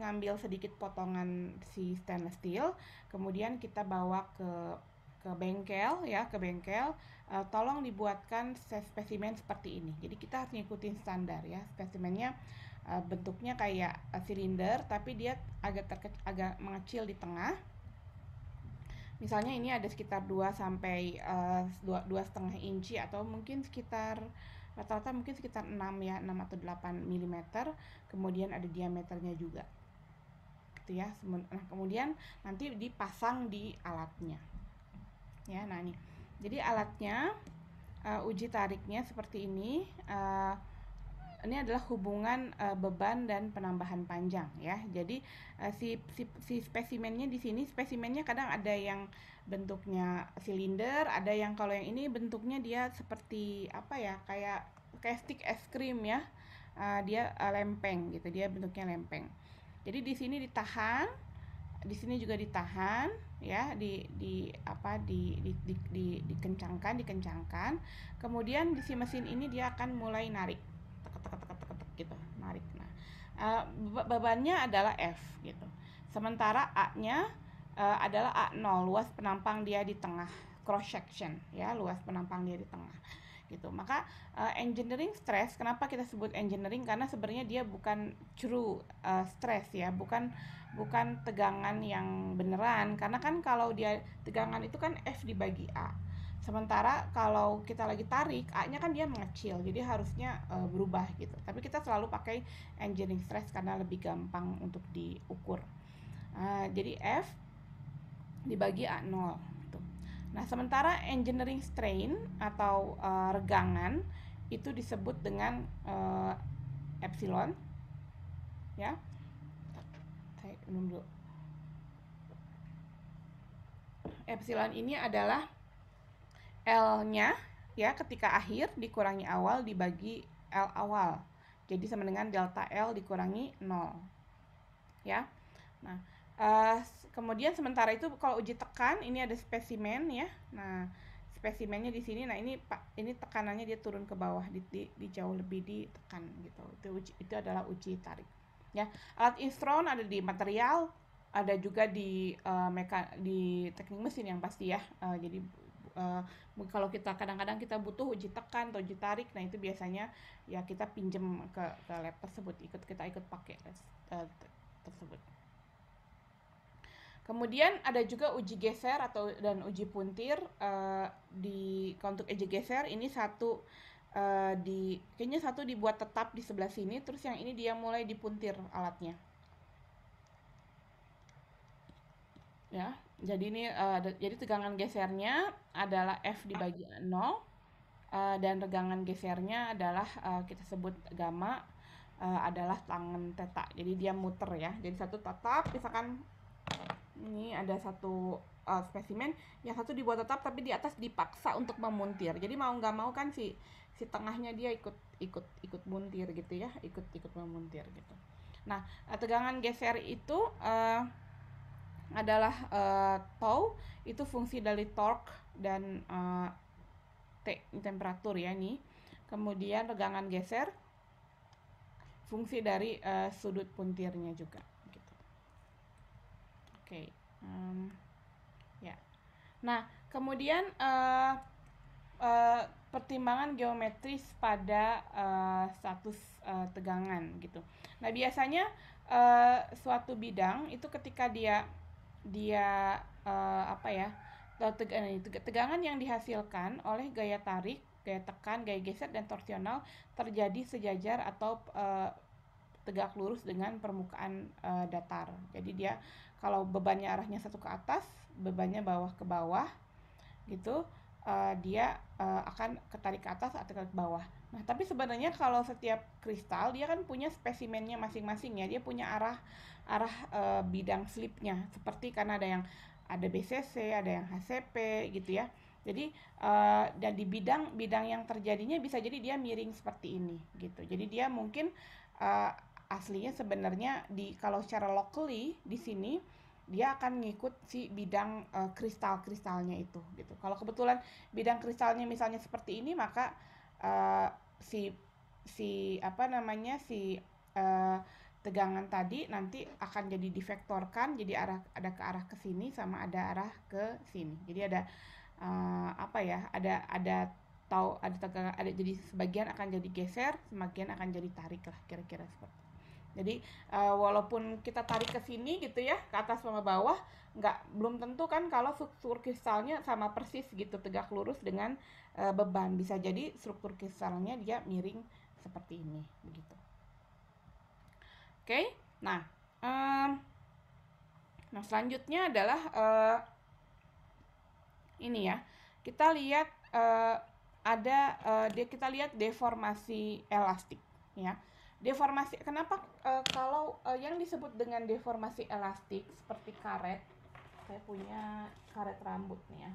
ngambil sedikit potongan si stainless steel, kemudian kita bawa ke bengkel ya, tolong dibuatkan spesimen seperti ini. Jadi kita harus ngikutin standar ya. Spesimennya bentuknya kayak silinder, tapi dia agak mengecil di tengah. Misalnya ini ada sekitar 2 sampai 2,5 inci, atau mungkin sekitar rata-rata mungkin sekitar 6 ya, 6 atau 8 mm. Kemudian ada diameternya juga. Gitu ya. Nah, kemudian nanti dipasang di alatnya. Ya, nah ini. Jadi alatnya uji tariknya seperti ini. Ini adalah hubungan beban dan penambahan panjang ya. Jadi si spesimennya di sini, spesimennya kadang ada yang bentuknya silinder, ada yang kalau yang ini bentuknya dia seperti kayak stick es krim ya. Dia lempeng gitu, dia bentuknya lempeng. Jadi di sini ditahan, di sini juga ditahan ya, dikencangkan. Kemudian di si mesin ini dia akan mulai narik gitu, narik. Nah, bebannya adalah F gitu. Sementara A-nya adalah A0, luas penampang dia di tengah, cross section ya, luas penampang dia di tengah gitu. Maka engineering stress, kenapa kita sebut engineering? Karena sebenarnya dia bukan true stress ya, bukan tegangan yang beneran, karena kan kalau dia tegangan itu kan F dibagi A. Sementara kalau kita lagi tarik, A-nya kan dia mengecil, jadi harusnya berubah gitu. Tapi kita selalu pakai engineering stress karena lebih gampang untuk diukur. Jadi F dibagi A0 gitu. Nah, sementara engineering strain atau regangan itu disebut dengan epsilon ya. Saya minum dulu. Epsilon ini adalah L-nya ya ketika akhir dikurangi awal dibagi L awal. Jadi sama dengan delta L dikurangi 0. Ya. Nah, kemudian sementara itu kalau uji tekan ini ada spesimen ya. Nah, spesimennya di sini. Nah, ini tekanannya dia turun ke bawah, di jauh lebih ditekan gitu. Itu adalah uji tarik. Ya. Alat instron ada di material, ada juga di teknik mesin yang pasti ya. Jadi kalau kita kadang-kadang kita butuh uji tekan atau uji tarik, nah itu biasanya ya kita pinjem ke lab tersebut, kita ikut pakai tersebut. Kemudian ada juga uji geser dan uji puntir. Untuk uji geser ini kayaknya satu dibuat tetap di sebelah sini, terus yang ini dia mulai dipuntir alatnya. Ya, jadi ini jadi tegangan gesernya adalah F dibagi 0, dan tegangan gesernya adalah kita sebut gamma, adalah tangen theta. Jadi dia muter ya. Jadi satu tetap, misalkan ini ada satu spesimen, yang satu dibuat tetap tapi di atas dipaksa untuk memuntir. Jadi mau nggak mau kan si tengahnya dia ikut muntir gitu ya, ikut memuntir gitu. Nah, tegangan geser itu adalah tau, itu fungsi dari torque dan temperatur ya nih. Kemudian tegangan geser fungsi dari sudut puntirnya juga gitu. Oke. Ya. Nah, kemudian pertimbangan geometris pada status tegangan gitu. Nah, biasanya suatu bidang itu ketika dia tegangan yang dihasilkan oleh gaya tarik, gaya tekan, gaya geser, dan torsional terjadi sejajar atau tegak lurus dengan permukaan datar. Jadi dia kalau bebannya arahnya satu ke atas, bebannya bawah ke bawah gitu, dia akan ketarik ke atas atau ke bawah. Nah, tapi sebenarnya kalau setiap kristal dia kan punya spesimennya masing-masing ya. Dia punya arah bidang slipnya. Seperti karena ada BCC, ada yang HCP gitu ya. Jadi dan di bidang yang terjadinya bisa jadi dia miring seperti ini gitu. Jadi dia mungkin aslinya sebenarnya kalau secara locally di sini dia akan ngikut si bidang kristalnya itu gitu. Kalau kebetulan bidang kristalnya misalnya seperti ini, maka tegangan tadi nanti akan jadi divektorkan, jadi ada ke arah ke sini sama ada arah ke sini. Jadi ada tegangan, jadi sebagian akan jadi geser, sebagian akan jadi tarik lah, kira-kira seperti itu. Jadi walaupun kita tarik ke sini gitu ya, ke atas sama bawah, belum tentu kan kalau struktur kristalnya sama persis gitu, tegak lurus dengan beban. Bisa jadi struktur kristalnya dia miring seperti ini begitu. Oke. Nah, selanjutnya adalah ini ya. Kita lihat kita lihat deformasi elastik ya. Deformasi, kenapa kalau yang disebut dengan deformasi elastik seperti karet, saya punya karet rambut nih ya.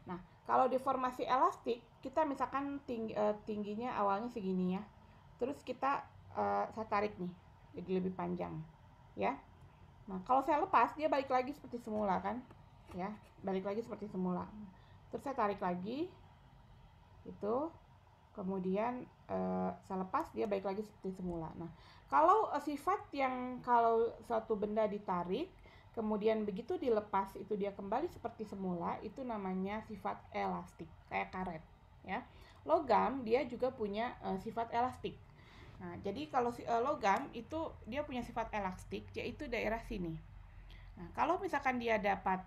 Nah, kalau deformasi elastik, kita misalkan tingginya awalnya segini ya. Terus saya tarik nih, jadi lebih panjang ya. Nah, kalau saya lepas, dia balik lagi seperti semula kan, ya, balik lagi seperti semula. Terus saya tarik lagi, itu, kemudian saya lepas, dia balik lagi seperti semula. Nah, kalau kalau suatu benda ditarik, kemudian begitu dilepas itu dia kembali seperti semula, itu namanya sifat elastik, kayak karet, ya. Logam dia juga punya sifat elastik. Nah, jadi kalau logam itu dia punya sifat elastik, yaitu daerah sini. Nah, kalau misalkan dia dapat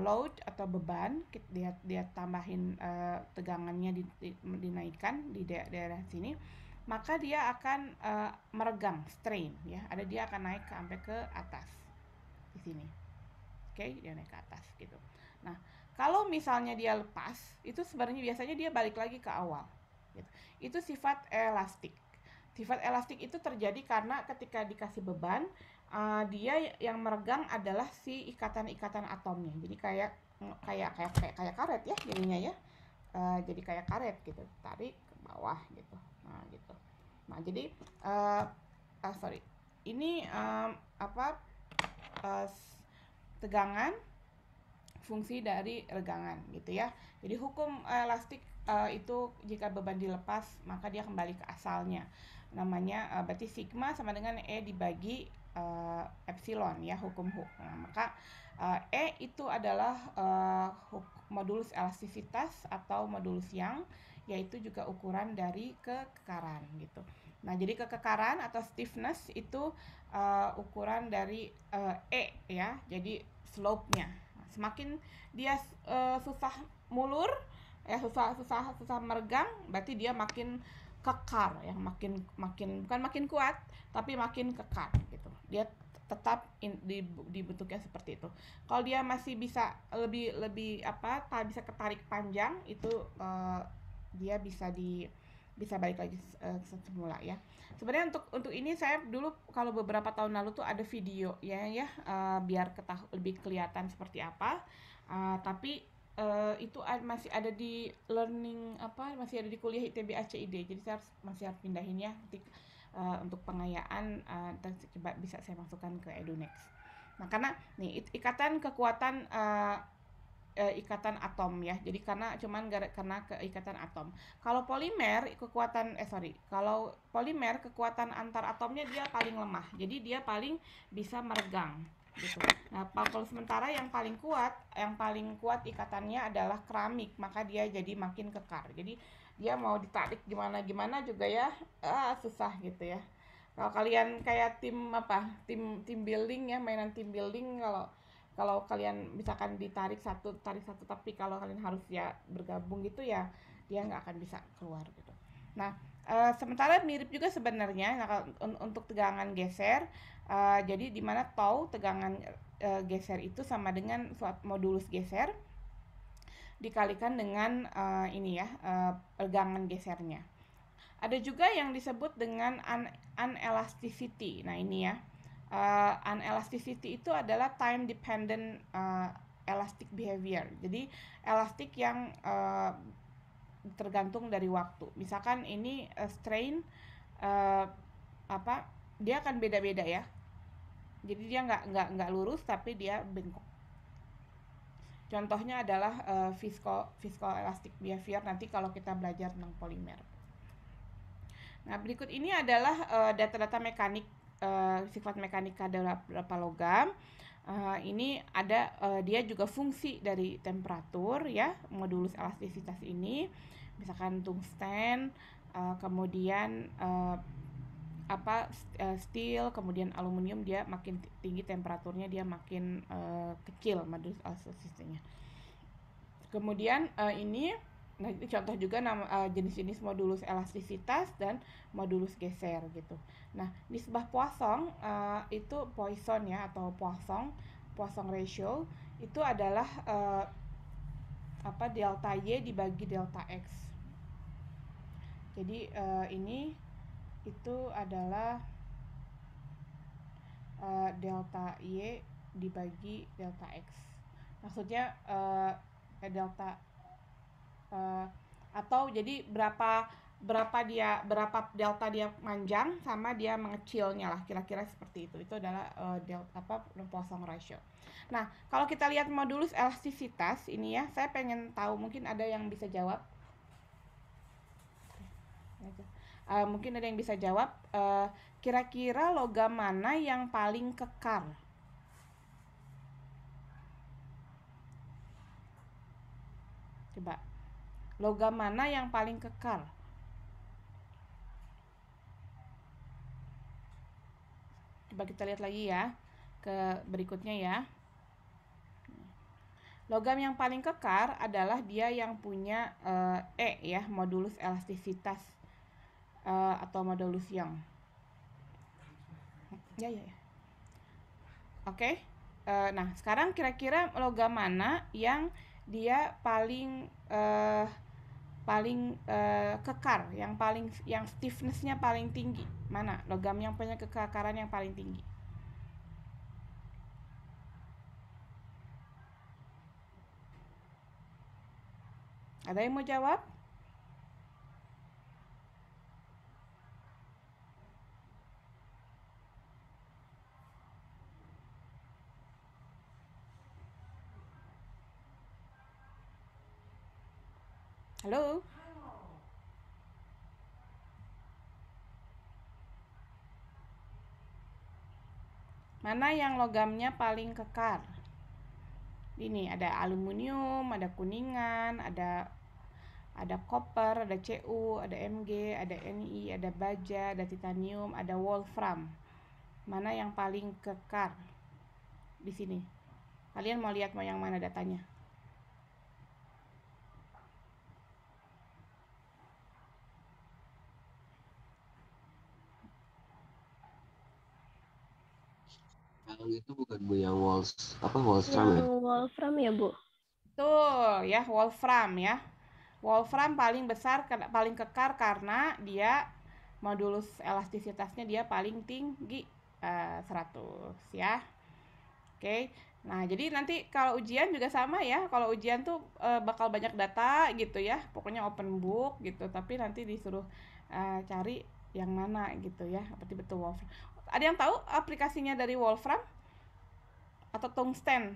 load atau beban, dia tambahin tegangannya dinaikkan di daerah sini, maka dia akan meregang, strain ya. Dia akan naik sampai ke atas di sini. Oke, dia naik ke atas gitu. Nah, kalau misalnya dia lepas, itu sebenarnya biasanya dia balik lagi ke awal. Gitu. Itu sifat elastik. Sifat elastik itu terjadi karena ketika dikasih beban, dia yang meregang adalah si ikatan-ikatan atomnya. Jadi kayak karet ya jadinya ya. Jadi kayak karet gitu, tarik ke bawah gitu. Nah, gitu. Nah, jadi ini tegangan fungsi dari regangan gitu ya. Jadi hukum elastik itu jika beban dilepas maka dia kembali ke asalnya. Namanya berarti sigma sama dengan E dibagi epsilon ya, hukum Hooke. Nah, maka E itu adalah modulus elastisitas atau modulus Young, yaitu juga ukuran dari kekekaran gitu. Nah, jadi kekekaran atau stiffness itu ukuran dari E ya. Jadi slope-nya. Nah, semakin dia susah mulur, ya susah meregang, berarti dia makin kekar ya, makin bukan makin kuat, tapi makin kekar gitu. Dia tetap dibentuknya seperti itu. Kalau dia masih bisa lebih bisa ketarik panjang, itu dia bisa balik lagi semula ya. Sebenarnya untuk ini saya dulu kalau beberapa tahun lalu tuh ada video ya biar lebih kelihatan seperti apa. Tapi itu masih ada di masih ada di kuliah ITB ACID. Jadi saya masih harus pindahin ya untuk pengayaan, coba bisa saya masukkan ke EduNext. Nah, karena nih ikatan kekuatan ikatan atom ya. Jadi karena keikatan atom. Kalau polimer kalau polimer kekuatan antar atomnya dia paling lemah. Jadi dia paling bisa meregang gitu. Nah, kalau sementara yang paling kuat ikatannya adalah keramik, maka dia jadi makin kekar. Jadi dia mau ditarik gimana juga ya susah gitu ya. Kalau kalian kayak tim building ya, mainan tim building, kalau kalian misalkan tarik satu tapi kalau kalian harus ya bergabung gitu ya, dia nggak akan bisa keluar gitu. Nah, sementara mirip juga sebenarnya untuk tegangan geser. Jadi di mana tau tegangan geser itu sama dengan modulus geser dikalikan dengan tegangan gesernya. Ada juga yang disebut dengan unelasticity. Nah, ini ya. Unelasticity itu adalah time dependent elastic behavior. Jadi elastik yang tergantung dari waktu. Misalkan ini strain dia akan beda-beda ya. Jadi dia nggak lurus tapi dia bengkok. Contohnya adalah viscoelastic behavior nanti kalau kita belajar tentang polimer. Nah, berikut ini adalah data-data mekanik sifat mekanika dari beberapa logam. Ini ada dia juga fungsi dari temperatur ya, modulus elastisitas ini. Misalkan tungsten, kemudian steel, kemudian aluminium, dia makin tinggi temperaturnya dia makin kecil modulus elastisitanya. Kemudian ini contoh juga jenis-jenis modulus elastisitas dan modulus geser gitu. Nah, nisbah Poisson itu Poisson ya atau Poisson ratio itu adalah delta Y dibagi delta X. Jadi ini itu adalah delta Y dibagi delta X. Maksudnya delta atau jadi berapa delta dia panjang sama dia mengecilnya lah, kira-kira seperti itu. Itu adalah Poisson ratio. Nah, kalau kita lihat modulus elastisitas ini ya, saya pengen tahu, mungkin ada yang bisa jawab. Mungkin ada yang bisa jawab, kira-kira logam mana yang paling kekar? Coba, logam mana yang paling kekar? Coba kita lihat lagi ya ke berikutnya ya. Logam yang paling kekar adalah dia yang punya ya, modulus elastisitas atau modulus Young. Ya. Oke. Nah, sekarang kira-kira logam mana yang dia paling kekar, yang stiffness-nya paling tinggi? Mana logam yang punya kekakaran yang paling tinggi? Ada yang mau jawab? Halo? Mana yang logamnya paling kekar? Ini ada aluminium, ada kuningan, ada ada koper, ada Cu, ada Mg, ada Ni, ada baja, ada titanium, ada wolfram. Mana yang paling kekar di sini? Kalian mau lihat mau yang mana datanya? Yang itu bukan Bu yang Wolfram ya? Wolfram ya, Bu? Tuh ya, wolfram ya. Wolfram paling besar, paling kekar karena dia modulus elastisitasnya dia paling tinggi, 100 ya. Oke. Nah, jadi nanti kalau ujian juga sama ya. Kalau ujian tuh bakal banyak data gitu ya. Pokoknya open book gitu, tapi nanti disuruh cari yang mana gitu ya. Berarti betul wolfram. Ada yang tahu aplikasinya dari wolfram atau tungsten?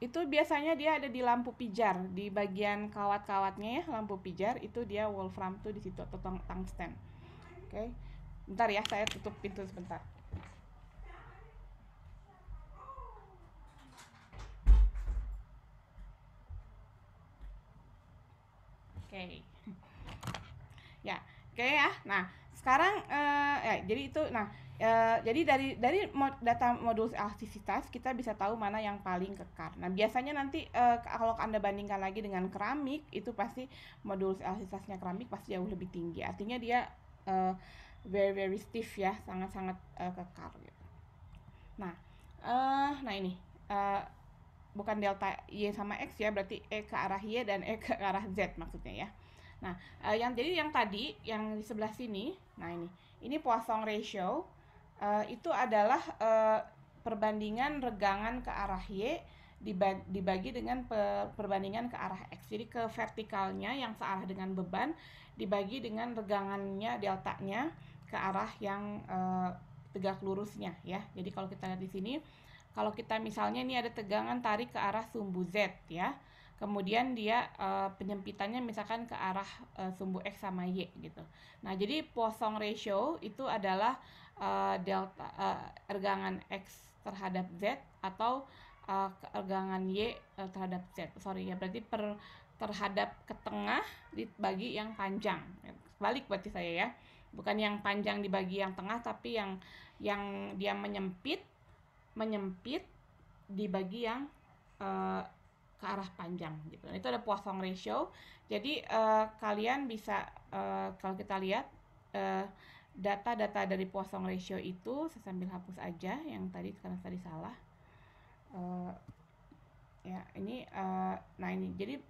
Itu biasanya dia ada di lampu pijar, di bagian kawat-kawatnya ya, lampu pijar itu dia wolfram tuh di situ atau tungsten. Oke. Bentar ya, saya tutup pintu sebentar. Oke. Ya, oke ya. Nah, sekarang jadi itu jadi dari data modulus elastisitas kita bisa tahu mana yang paling kekar. Nah, biasanya nanti kalau Anda bandingkan lagi dengan keramik, itu pasti modulus elastisitasnya keramik pasti jauh lebih tinggi. Artinya dia very stiff ya, sangat-sangat kekar gitu. Nah ini bukan delta Y sama X ya, berarti E ke arah Y dan E ke arah Z maksudnya ya. Nah, yang tadi yang di sebelah sini, nah ini Poisson ratio, itu adalah perbandingan regangan ke arah Y dibagi dengan perbandingan ke arah X. Jadi ke vertikalnya yang searah dengan beban dibagi dengan regangannya deltanya ke arah yang tegak lurusnya ya. Jadi kalau kita lihat di sini, kalau kita misalnya ini ada tegangan tarik ke arah sumbu Z ya. Kemudian dia penyempitannya misalkan ke arah sumbu X sama Y gitu. Nah, jadi Poisson ratio itu adalah delta ergangan X terhadap Z atau ergangan Y terhadap Z. Sorry ya, berarti terhadap ke tengah dibagi yang panjang. Balik berarti saya ya. Bukan yang panjang dibagi yang tengah, tapi yang dia menyempit dibagi yang ke arah panjang gitu. Itu ada Poisson ratio. Jadi kalian bisa kalau kita lihat data-data dari Poisson ratio itu, saya sambil hapus aja yang tadi karena tadi salah. Ya ini nah ini jadi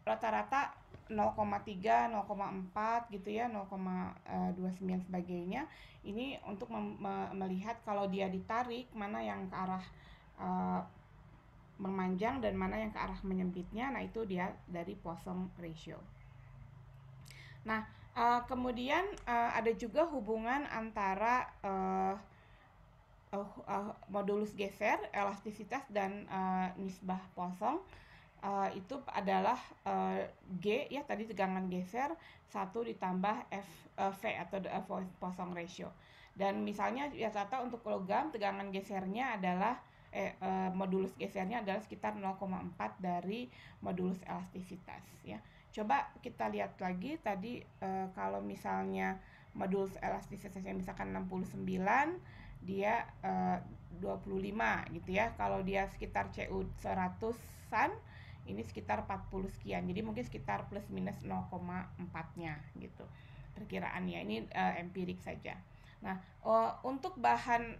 rata-rata 0,3, 0,4 gitu ya, 0,29 sebagainya. Ini untuk melihat kalau dia ditarik mana yang ke arah memanjang dan mana yang ke arah menyempitnya. Nah, itu dia dari Poisson ratio. Nah, kemudian ada juga hubungan antara modulus geser, elastisitas dan nisbah Poisson. Itu adalah G ya, tadi tegangan geser 1 ditambah V atau Poisson ratio. Dan misalnya rata-rata untuk logam tegangan gesernya adalah modulus gesernya adalah sekitar 0,4 dari modulus elastisitas ya. Coba kita lihat lagi tadi kalau misalnya modulus elastisitasnya misalkan 69, dia 25 gitu ya. Kalau dia sekitar Cu 100-an, ini sekitar 40 sekian. Jadi mungkin sekitar plus minus 0,4-nya gitu perkiraannya. Ini empirik saja. Nah, untuk bahan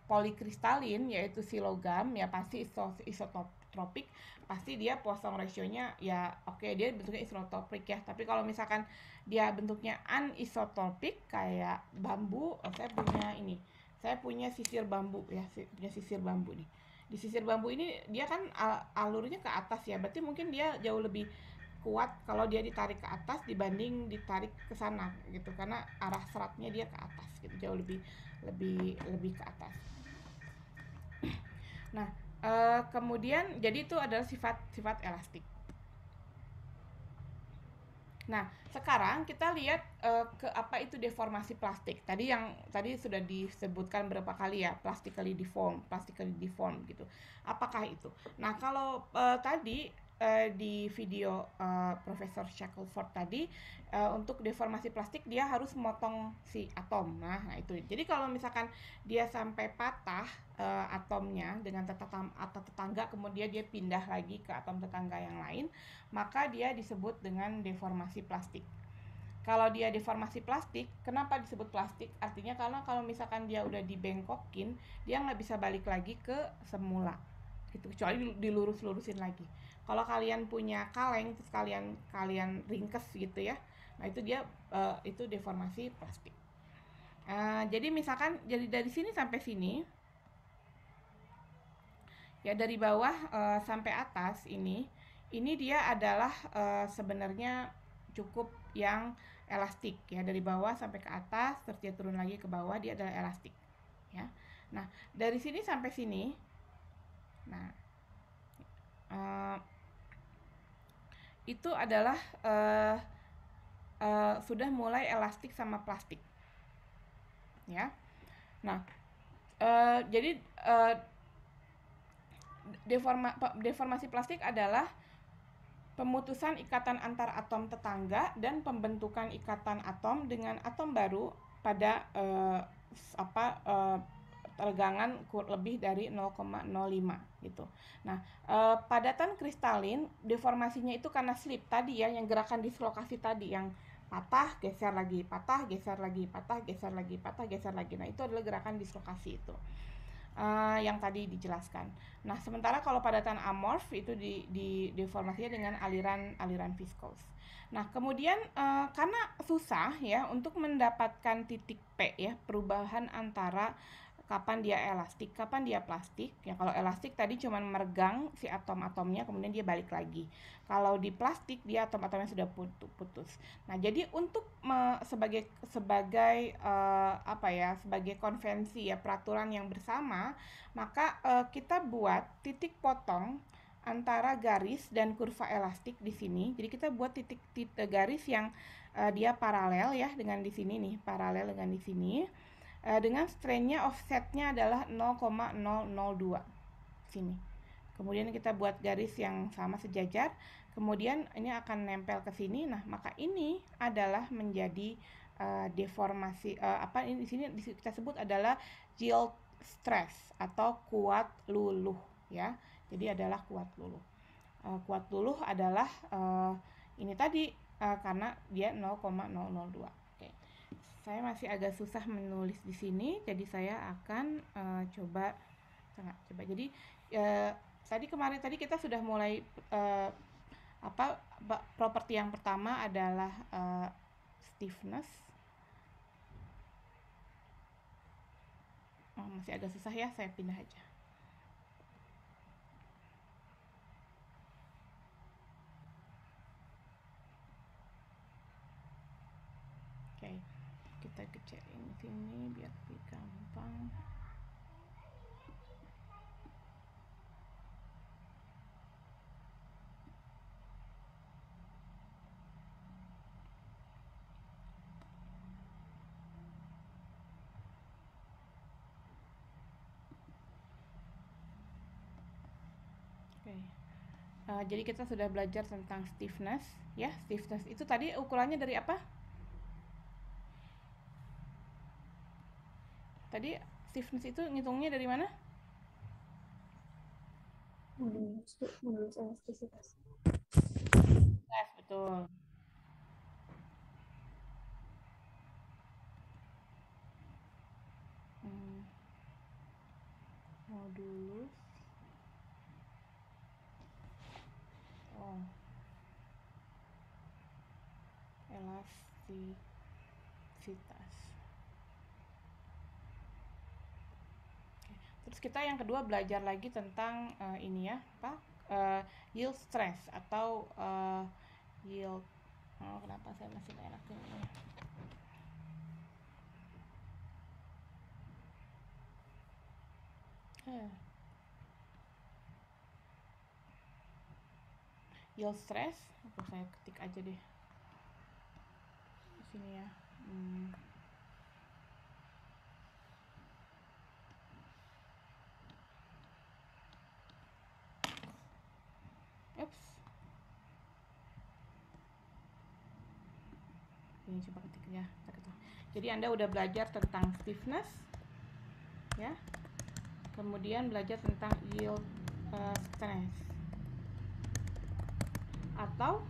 polikristalin yaitu silogam ya pasti isotropik, pasti dia Poisson ratio-nya ya oke, dia bentuknya isotropik ya. Tapi kalau misalkan dia bentuknya anisotropik kayak bambu, saya punya sisir bambu ya, punya sisir bambu nih. Di sisir bambu ini dia kan alurnya ke atas ya, berarti mungkin dia jauh lebih kuat kalau dia ditarik ke atas dibanding ditarik ke sana gitu, karena arah seratnya dia ke atas gitu, jauh lebih ke atas. Nah, kemudian jadi itu adalah sifat elastik. Nah, sekarang kita lihat ke apa itu deformasi plastik. Tadi sudah disebutkan berapa kali ya, plastically deform gitu. Apakah itu? Nah, kalau tadi di video Profesor Shackelford tadi untuk deformasi plastik dia harus memotong si atom. Nah, itu. Jadi kalau misalkan dia sampai patah atomnya dengan atau tetangga, kemudian dia pindah lagi ke atom tetangga yang lain, maka dia disebut dengan deformasi plastik. Kalau dia deformasi plastik, kenapa disebut plastik? Artinya karena kalau misalkan dia udah dibengkokin, dia nggak bisa balik lagi ke semula, gitu. Kecuali dilurus-lurusin lagi. Kalau kalian punya kaleng, terus kalian ringkes gitu ya, nah itu dia itu deformasi plastik. Jadi misalkan jadi dari sini sampai sini, ya dari bawah sampai atas ini dia adalah sebenarnya cukup yang elastik ya, dari bawah sampai ke atas terus dia turun lagi ke bawah, dia adalah elastik ya. Nah, dari sini sampai sini, nah uh, itu adalah sudah mulai elastik sama plastik ya. Nah, jadi deformasi plastik adalah pemutusan ikatan antar atom tetangga dan pembentukan ikatan atom dengan atom baru pada tegangan lebih dari 0,05 gitu. Nah, padatan kristalin deformasinya itu karena slip tadi ya, yang gerakan dislokasi tadi yang patah geser lagi, patah geser lagi, patah geser lagi, patah geser lagi. Nah, itu adalah gerakan dislokasi itu. Yang tadi dijelaskan. Nah, sementara kalau padatan amorf itu di deformasinya dengan aliran viskos. Nah, kemudian karena susah ya untuk mendapatkan titik P ya, perubahan antara kapan dia elastik, kapan dia plastik. Ya kalau elastik tadi cuma meregang si atom-atomnya kemudian dia balik lagi. Kalau di plastik dia atom-atomnya sudah putus. Nah, jadi untuk sebagai sebagai konvensi ya, peraturan yang bersama, maka kita buat titik potong antara garis dan kurva elastik di sini. Jadi kita buat titik garis yang dia paralel ya dengan di sini nih, paralel dengan di sini. Dengan strainnya offsetnya adalah 0,002 sini. Kemudian kita buat garis yang sama sejajar. Kemudian ini akan nempel ke sini. Nah, maka ini adalah menjadi deformasi ini di sini kita sebut adalah yield stress atau kuat luluh ya. Jadi adalah kuat luluh. Kuat luluh adalah ini tadi karena dia 0,002. Saya masih agak susah menulis di sini, jadi saya akan coba. Jadi tadi kita sudah mulai properti yang pertama adalah stiffness. Masih agak susah ya, saya pindah aja. Oke, kita kecilin sini biar lebih gampang. Jadi kita sudah belajar tentang stiffness ya. Stiffness itu tadi ukurannya dari apa? Tadi stiffness itu ngitungnya dari mana? Menurut elastisitas. Yes, betul. Modulus elastisitas. Terus kita yang kedua belajar lagi tentang ini ya, yield stress atau yield. Kenapa saya masih enak ini? Yield stress, saya ketik aja deh. sini ya. Ups. Ini coba ketik ya. Jadi Anda udah belajar tentang stiffness, ya. Kemudian belajar tentang yield stress atau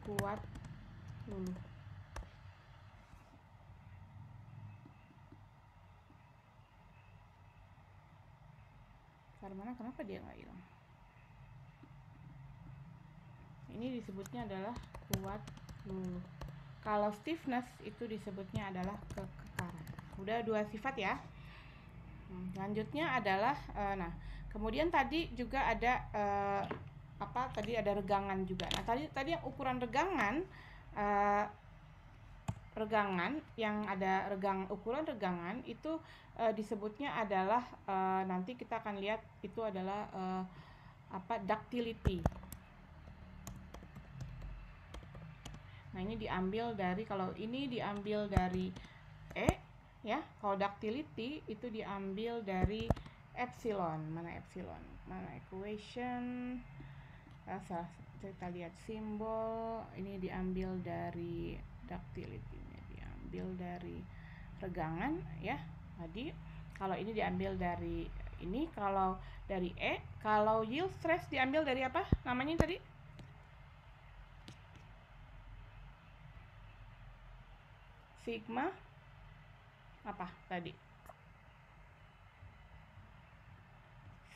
kuat luluh. Karena kenapa dia nggak hilang? Ini disebutnya adalah kuat luluh. Kalau stiffness itu disebutnya adalah kekekaran. Udah 2 sifat ya. Selanjutnya adalah nah, kemudian tadi juga ada tadi ada regangan juga. Nah, tadi yang ukuran regangan yang ada ukuran regangan itu disebutnya adalah nanti kita akan lihat itu adalah ductility. Nah, ini diambil dari, kalau ini diambil dari E ya, kalau ductility itu diambil dari epsilon. Mana epsilon? Mana equation? Kita lihat simbol. Ini diambil dari ductility-nya, diambil dari regangan ya. Tadi kalau ini diambil dari ini, kalau dari E, kalau yield stress diambil dari apa? Namanya tadi? Sigma apa tadi?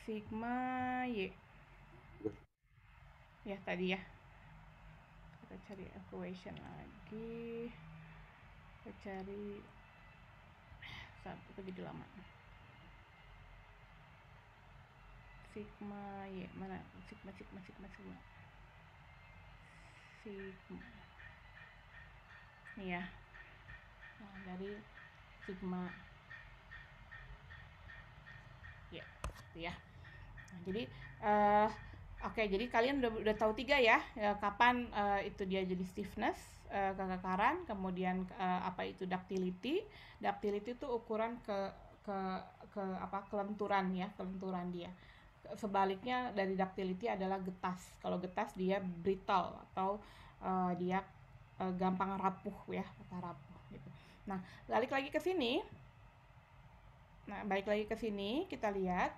Sigma Y. Ya tadi ya. Kita cari equation lagi. Kita cari satu jadi lama. Sigma Y mana? Sigma. Ini ya. Nah, dari sigma ya, gitu ya. Nah, jadi oke, jadi kalian udah tahu 3 ya, kapan itu dia jadi stiffness, kekekaran, kemudian apa itu ductility. Ductility itu ukuran kelenturan ya, kelenturan dia. Sebaliknya dari ductility adalah getas. Kalau getas dia brittle atau dia gampang rapuh ya, rapuh gitu. Nah, balik lagi ke sini. Kita lihat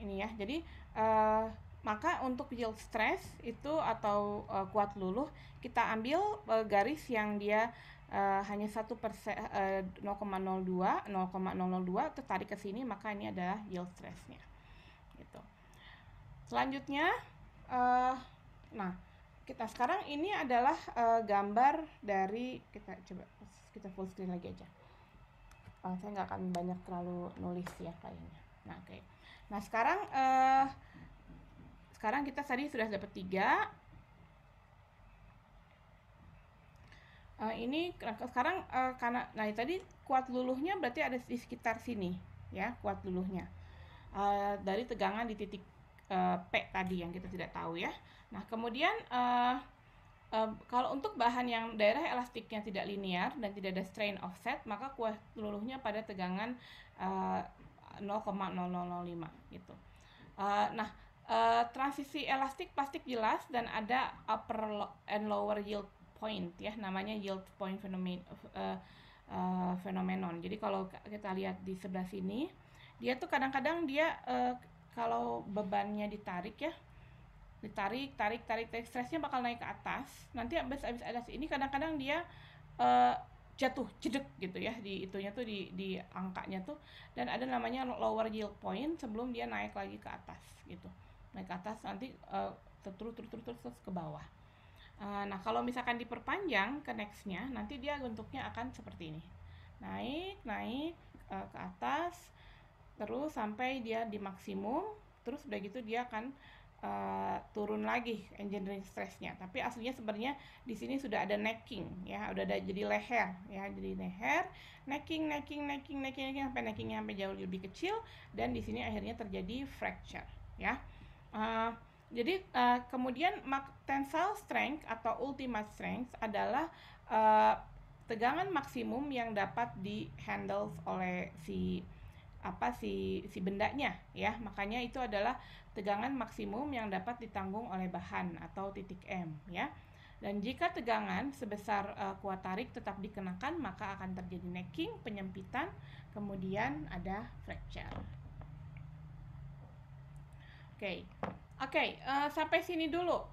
ini ya. Jadi maka untuk yield stress itu atau kuat luluh, kita ambil garis yang dia hanya 1%, 0,02, terus tarik ke sini, maka ini adalah yield stressnya. Gitu. Selanjutnya, nah, kita sekarang ini adalah gambar dari, kita full screen lagi aja. Saya nggak akan banyak terlalu nulis ya kayaknya. Nah, oke. Nah, sekarang kita tadi sudah dapat 3. Ini sekarang karena tadi kuat luluhnya berarti ada di sekitar sini ya, kuat luluhnya. Dari tegangan di titik P tadi yang kita tidak tahu ya. Nah, kemudian kalau untuk bahan yang daerah elastiknya tidak linear dan tidak ada strain offset, maka kuat luluhnya pada tegangan 0,0005 gitu. Nah, transisi elastik plastik jelas dan ada upper and lower yield point ya, namanya yield point phenomenon. Jadi kalau kita lihat di sebelah sini, dia tuh kadang-kadang dia kalau bebannya ditarik ya, ditarik, stresnya bakal naik ke atas. Nanti abis atas ini kadang-kadang dia jatuh jedek gitu ya, di itunya tuh di angkanya tuh, dan ada namanya lower yield point sebelum dia naik lagi ke atas gitu. Naik ke atas nanti terus ke bawah. Nah, kalau misalkan diperpanjang ke nextnya, nanti dia bentuknya akan seperti ini. Naik ke atas terus sampai dia di maksimum, terus udah gitu dia akan turun lagi engineering stressnya. Tapi aslinya sebenarnya di sini sudah ada necking ya, udah ada jadi leher ya, jadi leher, necking sampai neckingnya sampai jauh lebih kecil, dan di sini akhirnya terjadi fracture ya. Jadi kemudian tensile strength atau ultimate strength adalah tegangan maksimum yang dapat di-handle oleh si bendanya ya. Makanya itu adalah tegangan maksimum yang dapat ditanggung oleh bahan atau titik M ya. Dan jika tegangan sebesar kuat tarik tetap dikenakan, maka akan terjadi necking, penyempitan, kemudian ada fracture. Oke, sampai sini dulu.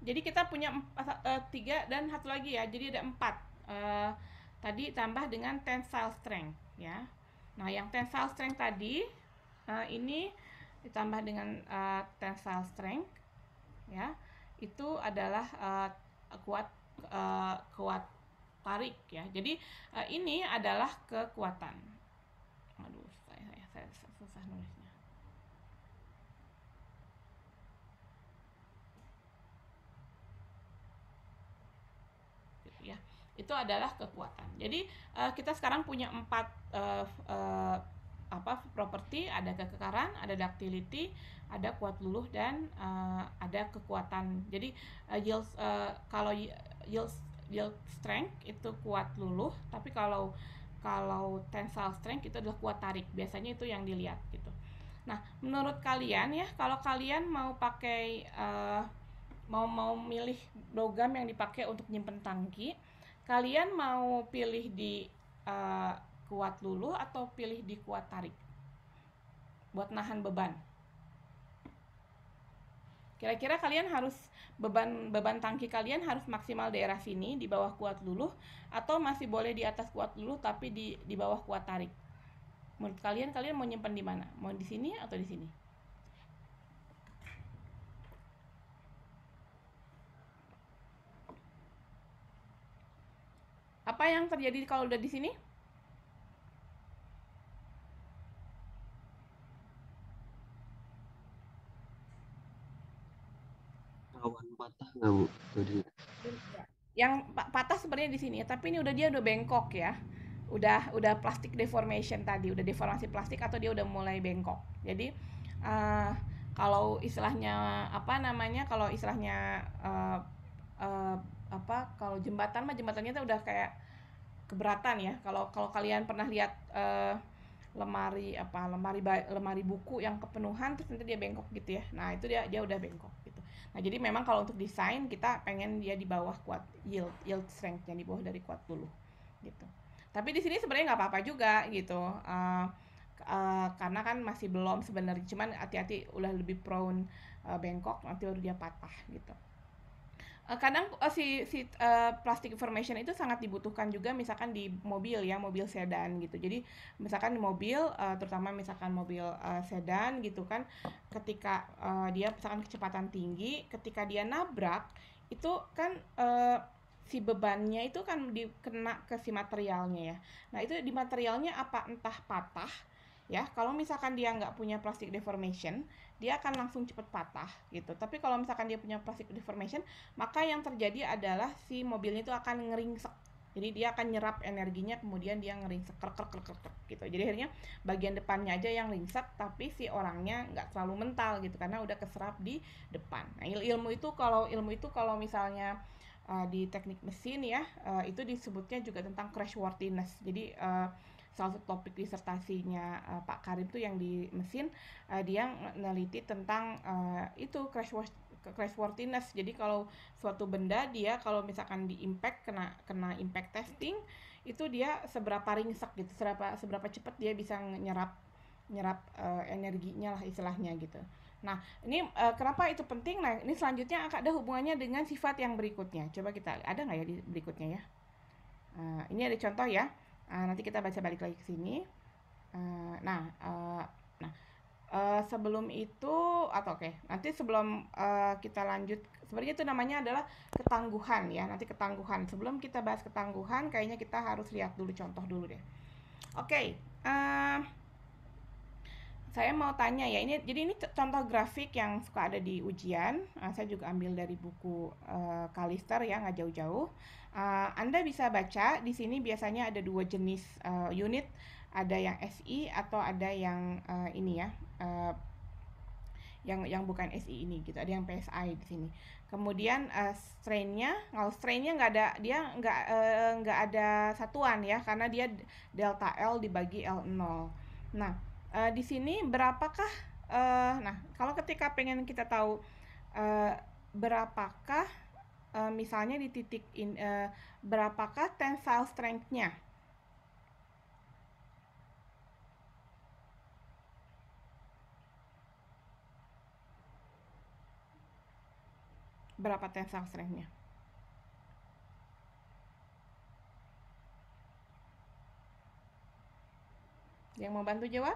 Jadi kita punya 3 dan satu lagi ya. Jadi ada 4. Tadi tambah dengan tensile strength ya. Nah, yang tensile strength tadi ini ditambah dengan tensile strength ya. Itu adalah kuat tarik ya. Jadi ini adalah kekuatan. Aduh, saya susah nulisnya. Ya, itu adalah kekuatan. Jadi kita sekarang punya 4 properti, ada kekekaran, ada ductility, ada kuat luluh, dan ada kekuatan. Jadi kalau yield strength itu kuat luluh, tapi kalau tensile strength itu adalah kuat tarik. Biasanya itu yang dilihat gitu. Nah, menurut kalian ya, kalau kalian mau pakai mau milih logam yang dipakai untuk nyimpen tangki, kalian mau pilih di kuat luluh atau pilih di kuat tarik buat nahan beban? Kira-kira kalian harus beban tangki kalian harus maksimal daerah sini di bawah kuat luluh, atau masih boleh di atas kuat luluh tapi di bawah kuat tarik? Menurut kalian mau nyimpen di mana? Mau di sini atau di sini? Apa yang terjadi kalau udah di sini? Rawan patah nggak Bu? Jadi Yang patah sebenarnya di sini, tapi ini dia udah bengkok ya. Udah plastic deformation tadi, udah deformasi plastik atau dia udah mulai bengkok. Jadi kalau istilahnya kalau istilahnya kalau jembatannya itu udah kayak keberatan ya. Kalau kalian pernah lihat lemari buku yang kepenuhan terus nanti dia bengkok gitu ya. Nah, itu dia udah bengkok gitu. Nah, jadi memang kalau untuk desain kita pengen dia di bawah kuat yield strength-nya, di bawah dari kuat luluh gitu. Tapi di sini sebenarnya nggak apa-apa juga gitu. Karena kan masih belum sebenarnya, cuman hati-hati udah lebih prone bengkok, nanti baru dia patah gitu. Kadang plastic deformation itu sangat dibutuhkan juga misalkan di mobil ya, mobil sedan gitu. Jadi misalkan di mobil, terutama misalkan mobil sedan gitu kan, ketika dia misalkan kecepatan tinggi, ketika dia nabrak itu kan si bebannya itu kan dikena ke si materialnya ya. Nah, itu di materialnya entah patah ya. Kalau misalkan dia nggak punya plastic deformation, dia akan langsung cepat patah gitu. Tapi kalau misalkan dia punya plastic deformation, maka yang terjadi adalah si mobilnya itu akan ngeringsek. Jadi dia akan nyerap energinya, kemudian dia ngeringsek gitu. Jadi akhirnya bagian depannya aja yang ringsek, tapi si orangnya nggak terlalu mental gitu karena udah keserap di depan. Nah, ilmu itu kalau misalnya di teknik mesin ya, itu disebutnya juga tentang crashworthiness. Jadi salah satu topik disertasinya Pak Karim tuh yang di mesin, dia meneliti tentang itu crashworthiness. Jadi kalau suatu benda dia kalau misalkan di impact, kena impact testing, itu dia seberapa ringsek gitu, seberapa cepat dia bisa nyerap energinya lah istilahnya gitu. Nah, ini kenapa itu penting? Nah, ini selanjutnya akan ada hubungannya dengan sifat yang berikutnya. Coba kita ada nggak ya di berikutnya ya? Ini ada contoh ya. Nanti kita baca balik lagi ke sini. Sebelum itu nanti sebelum kita lanjut, sebenarnya itu namanya adalah ketangguhan ya. Nanti ketangguhan. Sebelum kita bahas ketangguhan, kayaknya kita harus lihat dulu contoh dulu deh. Saya mau tanya ya, jadi ini contoh grafik yang suka ada di ujian. Saya juga ambil dari buku Kalister ya, nggak jauh-jauh. Anda bisa baca di sini biasanya ada 2 jenis unit, ada yang SI atau ada yang ini ya. yang bukan SI ini gitu, ada yang PSI di sini. Kemudian strainnya, kalau strainnya nggak ada, dia nggak ada satuan ya, karena dia delta L dibagi L0. Nah, di sini berapakah, nah kalau ketika pengen kita tahu berapakah misalnya di titik berapakah tensile strength-nya. Berapa tensile strength-nya? Yang mau bantu jawab?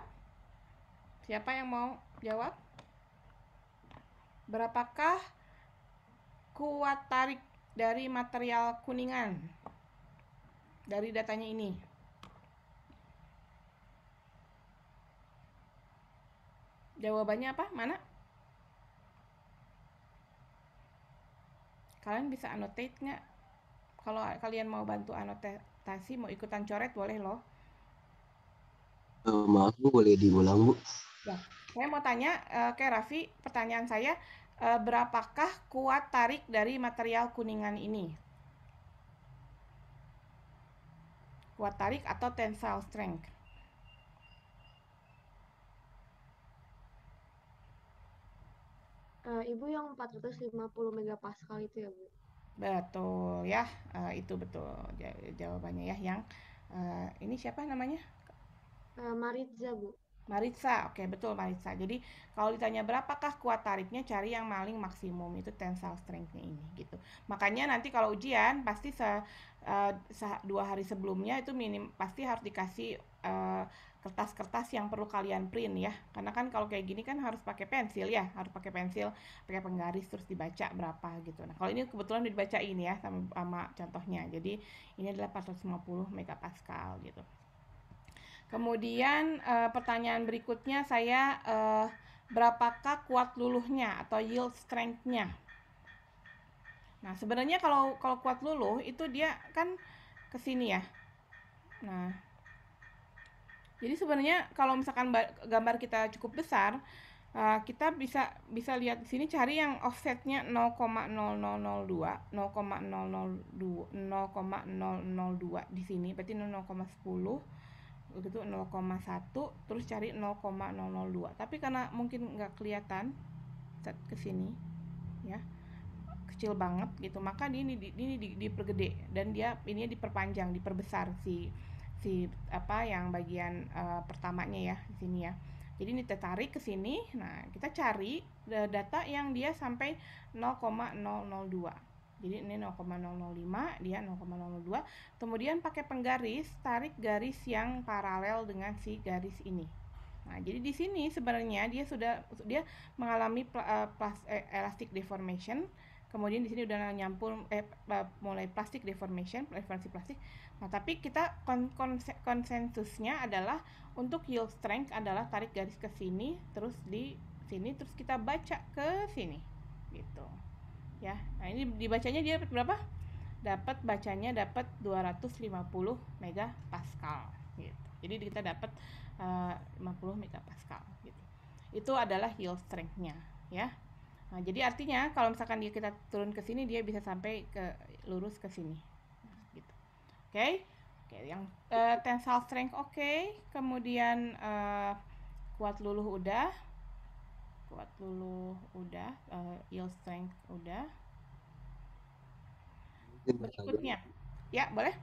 Siapa yang mau jawab? Berapakah kuat tarik dari material kuningan dari datanya ini? Jawabannya apa? Mana? Kalian bisa annotate nggak? Kalau kalian mau bantu anotasi, mau ikutan coret, boleh loh. Maaf Bu, boleh diulang Bu? Ya, saya mau tanya ke Raffi, pertanyaan saya, berapakah kuat tarik dari material kuningan ini? Kuat tarik atau tensile strength? Ibu yang 450 megapascal itu ya, Bu? Betul ya, itu betul jawabannya ya. Yang ini siapa namanya? Maritza, Bu. Maritza, oke betul Maritza. Jadi kalau ditanya berapakah kuat tariknya, cari yang paling maksimum, itu tensile strength-nya ini gitu. Makanya nanti kalau ujian pasti 2 hari sebelumnya itu pasti harus dikasih kertas-kertas yang perlu kalian print ya. Karena kan kalau kayak gini kan harus pakai pensil ya, harus pakai pensil, pakai penggaris terus dibaca berapa gitu. Nah kalau ini kebetulan udah dibacain ya sama contohnya. Jadi ini adalah 450 megapascal gitu. Kemudian pertanyaan berikutnya saya, berapakah kuat luluhnya atau yield strength-nya? Nah, sebenarnya kalau kuat luluh itu dia kan ke sini ya. Nah, jadi sebenarnya kalau misalkan gambar kita cukup besar, kita bisa lihat di sini, cari yang offsetnya 0,0002, 0,002 di sini, berarti 0,10. Begitu 0,1, terus cari 0,002. Tapi karena mungkin nggak kelihatan set ke sini ya, kecil banget gitu, maka ini dipergede dan dia ini diperpanjang, diperbesar si apa yang bagian pertamanya ya di sini ya. Jadi ini kita tarik ke sini. Nah, kita cari data yang dia sampai 0,002. Jadi ini 0,005, dia 0,002. Kemudian pakai penggaris, tarik garis yang paralel dengan si garis ini. Nah, jadi di sini sebenarnya dia mengalami elastic deformation. Kemudian di sini udah nyampur mulai plastic deformation, deformasi plastik. Nah, tapi kita konsensusnya adalah untuk yield strength adalah tarik garis ke sini, terus di sini, terus kita baca ke sini gitu ya. Nah, ini dibacanya dia dapat berapa? Dapat 250 megapascal gitu. Jadi kita dapat 50 megapascal gitu. Itu adalah yield strength-nya ya. Nah, jadi artinya kalau misalkan kita turun ke sini, dia bisa sampai lurus ke sini gitu. Oke, yang tensile strength oke. Kemudian kuat luluh udah, yield strength udah. Berikutnya ya, boleh.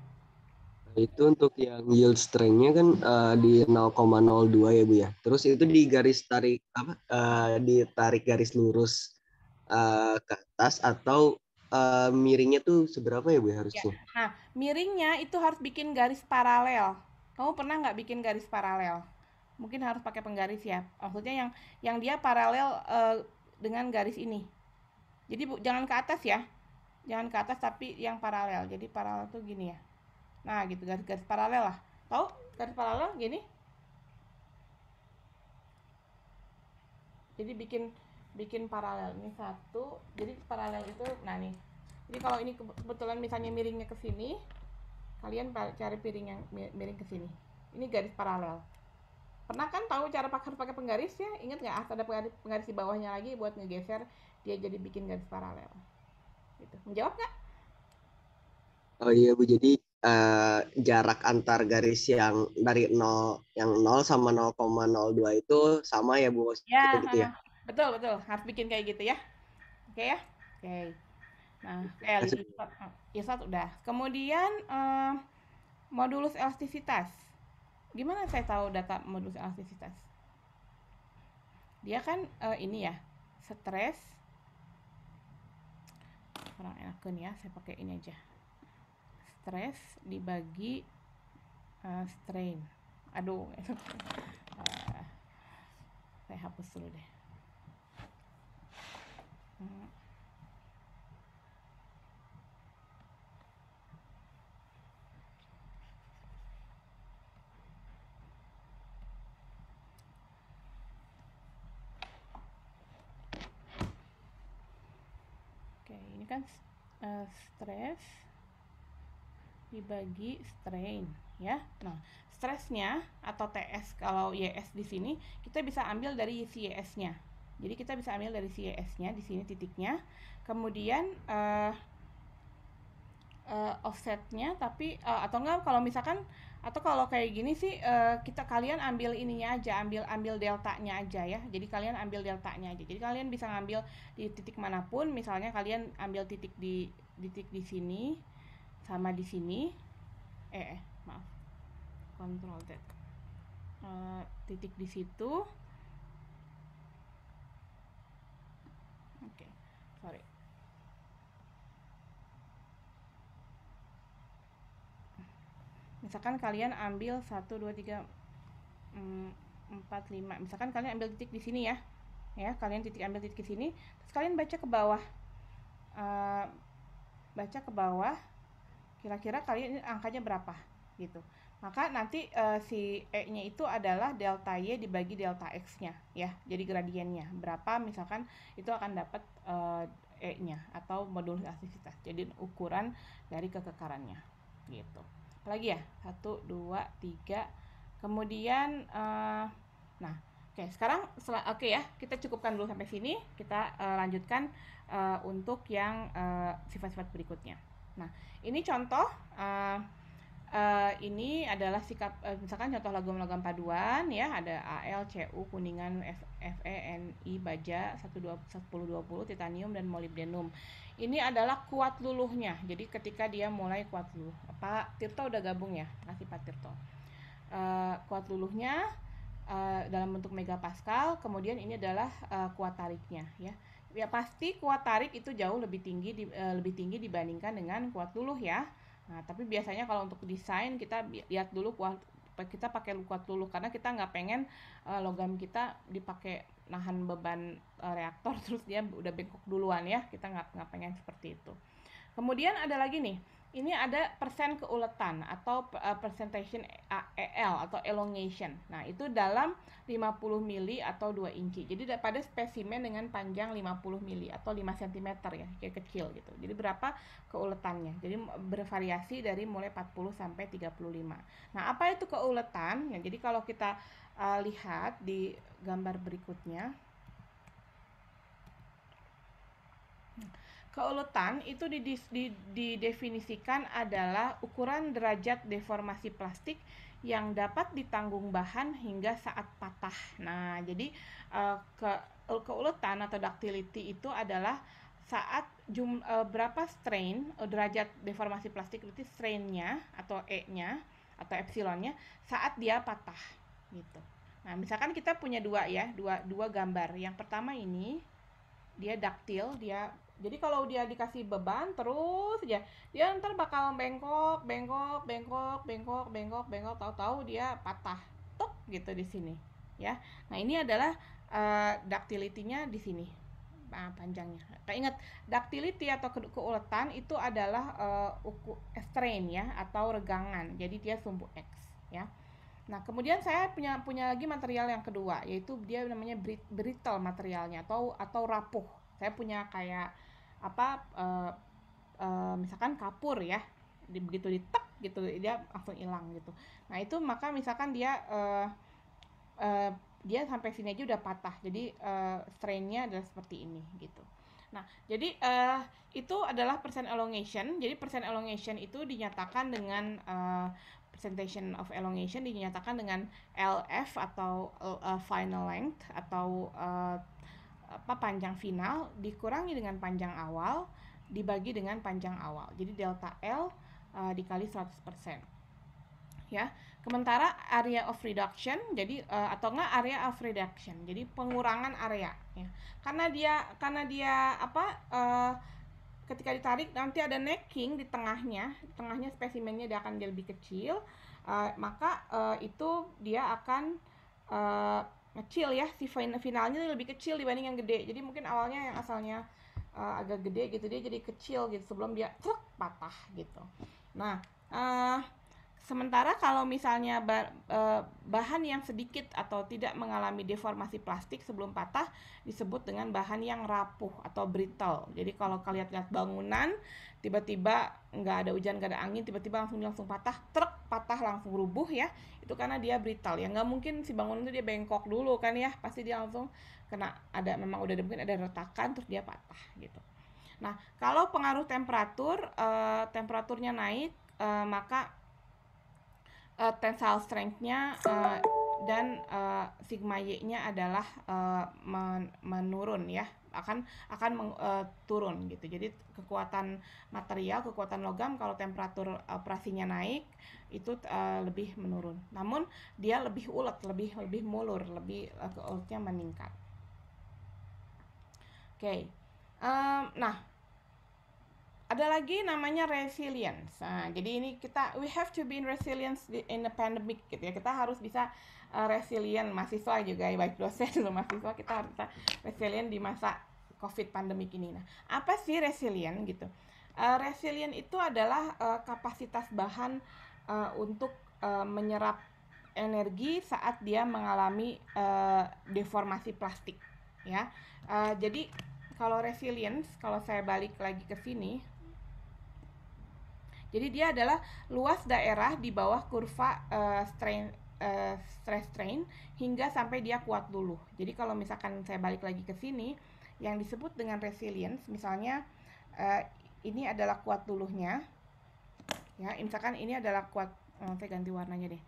Itu untuk yang yield strength-nya kan di 0,02 ya Bu ya. Terus itu di garis tarik apa? Ditarik garis lurus ke atas atau miringnya tuh seberapa ya Bu ya harusnya? Ya. Nah, miringnya itu harus bikin garis paralel. Kamu pernah nggak bikin garis paralel? Mungkin harus pakai penggaris ya. Maksudnya yang dia paralel dengan garis ini. Jadi jangan ke atas ya. Jangan ke atas tapi yang paralel. Jadi paralel tuh gini ya. Nah, gitu, garis-garis paralel lah. Tahu garis paralel gini? Jadi bikin paralel ini satu. Jadi paralel itu, nah nih. Jadi kalau ini kebetulan misalnya miringnya ke sini, kalian cari piring yang miring ke sini. Ini garis paralel. Pernah kan tahu cara harus pakai penggaris ya? Ingat nggak? Ada penggaris di bawahnya lagi buat ngegeser dia jadi bikin garis paralel. Gitu. Menjawab nggak? Oh iya Bu, jadi jarak antar garis yang dari 0 sama 0,02 itu sama ya Bu, Ya, maksudnya gitu ya. betul betul. Harus bikin kayak gitu ya. Oke ya. Oke. Nah, isot udah. Kemudian modulus elastisitas. Gimana saya tahu data modulus elastisitas? Dia kan ini ya, stres. Kurang enakan ya, saya pakai ini aja. Stres dibagi strain. Aduh, saya hapus dulu deh. Oke, ini kan stres dibagi strain ya. Nah, stresnya atau TS kalau YS di sini kita bisa ambil dari si YS-nya. Jadi kita bisa ambil dari si YS-nya di sini titiknya. Kemudian offsetnya tapi atau enggak kalau misalkan atau kalau kayak gini sih kalian ambil ininya aja, ambil deltanya aja ya. Jadi kalian ambil deltanya aja. Jadi kalian bisa ngambil di titik manapun, misalnya kalian ambil titik di sini sama di sini. Maaf. Control Z. Titik di situ. Oke. Sorry. Misalkan kalian ambil 1 2 3 4 5. Misalkan kalian ambil titik di sini ya. Ya, kalian ambil titik di sini, terus kalian baca ke bawah. Baca ke bawah. Kira-kira kalian angkanya berapa gitu. Maka nanti si E-nya itu adalah delta Y dibagi delta X-nya ya. Jadi gradiennya berapa misalkan itu akan dapat E-nya atau modulus elastisitas. Jadi ukuran dari kekekarannya gitu. Apalagi ya? 1 2 3. Kemudian nah, oke, sekarang oke ya, kita cukupkan dulu sampai sini. Kita lanjutkan untuk yang sifat-sifat berikutnya. Nah, ini contoh ini adalah sikap misalkan contoh logam-logam paduan ya, ada Al, Cu, kuningan, Fe, Ni, baja, 1020, titanium dan molybdenum. Ini adalah kuat luluhnya. Jadi ketika dia mulai kuat luluh. Pak Tirto udah gabung ya? Kasih Pak Tirto. Kuat luluhnya dalam bentuk megapascal, kemudian ini adalah kuat tariknya ya. Ya pasti kuat tarik itu jauh lebih tinggi dibandingkan dengan kuat luluh ya. Nah, tapi biasanya kalau untuk desain kita lihat dulu kita pakai kuat luluh karena kita nggak pengen logam kita dipakai nahan beban reaktor terus dia udah bengkok duluan ya. Kita nggak pengen seperti itu. Kemudian ada lagi nih, ini ada persen keuletan atau percentage EL atau elongation. Nah, itu dalam 50 mili atau 2 inci. Jadi pada spesimen dengan panjang 50 mili atau 5 cm ya, kayak kecil gitu. Jadi berapa keuletannya? Jadi bervariasi dari mulai 40 sampai 35. Nah, apa itu keuletan? Ya, jadi kalau kita lihat di gambar berikutnya, keuletan itu didefinisikan adalah ukuran derajat deformasi plastik yang dapat ditanggung bahan hingga saat patah. Nah, jadi keuletan atau ductility itu adalah saat berapa strain derajat deformasi plastik itu strainnya atau E-nya atau epsilonnya saat dia patah gitu. Nah, misalkan kita punya dua gambar. Yang pertama ini dia daktil, jadi kalau dia dikasih beban terus aja dia ntar bakal bengkok, tahu-tahu dia patah tuk gitu di sini ya. Nah, ini adalah ductility-nya di sini panjangnya. Ingat, ductility atau keuletan itu adalah strain ya atau regangan. Jadi dia sumbu X ya. Nah, kemudian saya punya lagi material yang kedua, yaitu dia namanya brittle materialnya atau rapuh. Saya punya kayak misalkan kapur ya, begitu ditek gitu dia langsung hilang gitu. Nah, itu maka misalkan dia uh, dia sampai sini aja udah patah. Jadi strainnya adalah seperti ini gitu. Nah, jadi itu adalah percent elongation. Jadi percent elongation itu dinyatakan dengan percentage of elongation dinyatakan dengan LF atau final length atau panjang final dikurangi dengan panjang awal dibagi dengan panjang awal. Jadi delta L dikali 100%. Ya. Sementara area of reduction jadi atau enggak area of reduction. Jadi pengurangan area ya. Karena dia ketika ditarik nanti ada necking di tengahnya spesimennya dia akan jadi lebih kecil, maka itu dia akan kecil ya, si finalnya lebih kecil dibanding yang gede. Jadi mungkin awalnya yang asalnya agak gede gitu dia jadi kecil gitu sebelum dia patah gitu. Nah, sementara kalau misalnya bahan yang sedikit atau tidak mengalami deformasi plastik sebelum patah disebut dengan bahan yang rapuh atau brittle. Jadi kalau kalian lihat bangunan tiba-tiba nggak ada hujan, nggak ada angin, tiba-tiba langsung patah, patah langsung rubuh ya, itu karena dia brittle ya. Nggak mungkin si bangunan itu dia bengkok dulu kan ya, pasti dia langsung kena memang udah mungkin ada retakan terus dia patah gitu. Nah kalau pengaruh temperaturnya naik maka tensile strength-nya dan sigma Y-nya adalah menurun ya, akan turun gitu. Jadi kekuatan material, kekuatan logam kalau temperatur operasinya naik itu lebih menurun. Namun dia lebih ulet, lebih mulur, uletnya meningkat. Oke. Nah, ada lagi namanya resilience. Nah, jadi ini we have to be in resilience in a pandemic gitu ya. Kita harus bisa resilient, mahasiswa juga ya, baik dosen atau mahasiswa kita harus bisa resilient di masa COVID pandemic ini. Nah, apa sih resilient gitu? Resilient itu adalah kapasitas bahan untuk menyerap energi saat dia mengalami deformasi plastik ya. Jadi kalau resilience, kalau saya balik lagi ke sini, jadi dia adalah luas daerah di bawah kurva stress strain hingga sampai dia kuat dulu. Jadi kalau misalkan saya balik lagi ke sini, yang disebut dengan resilience, misalnya ini adalah kuat dulunya, ya. Misalkan ini adalah kuat, saya ganti warnanya deh.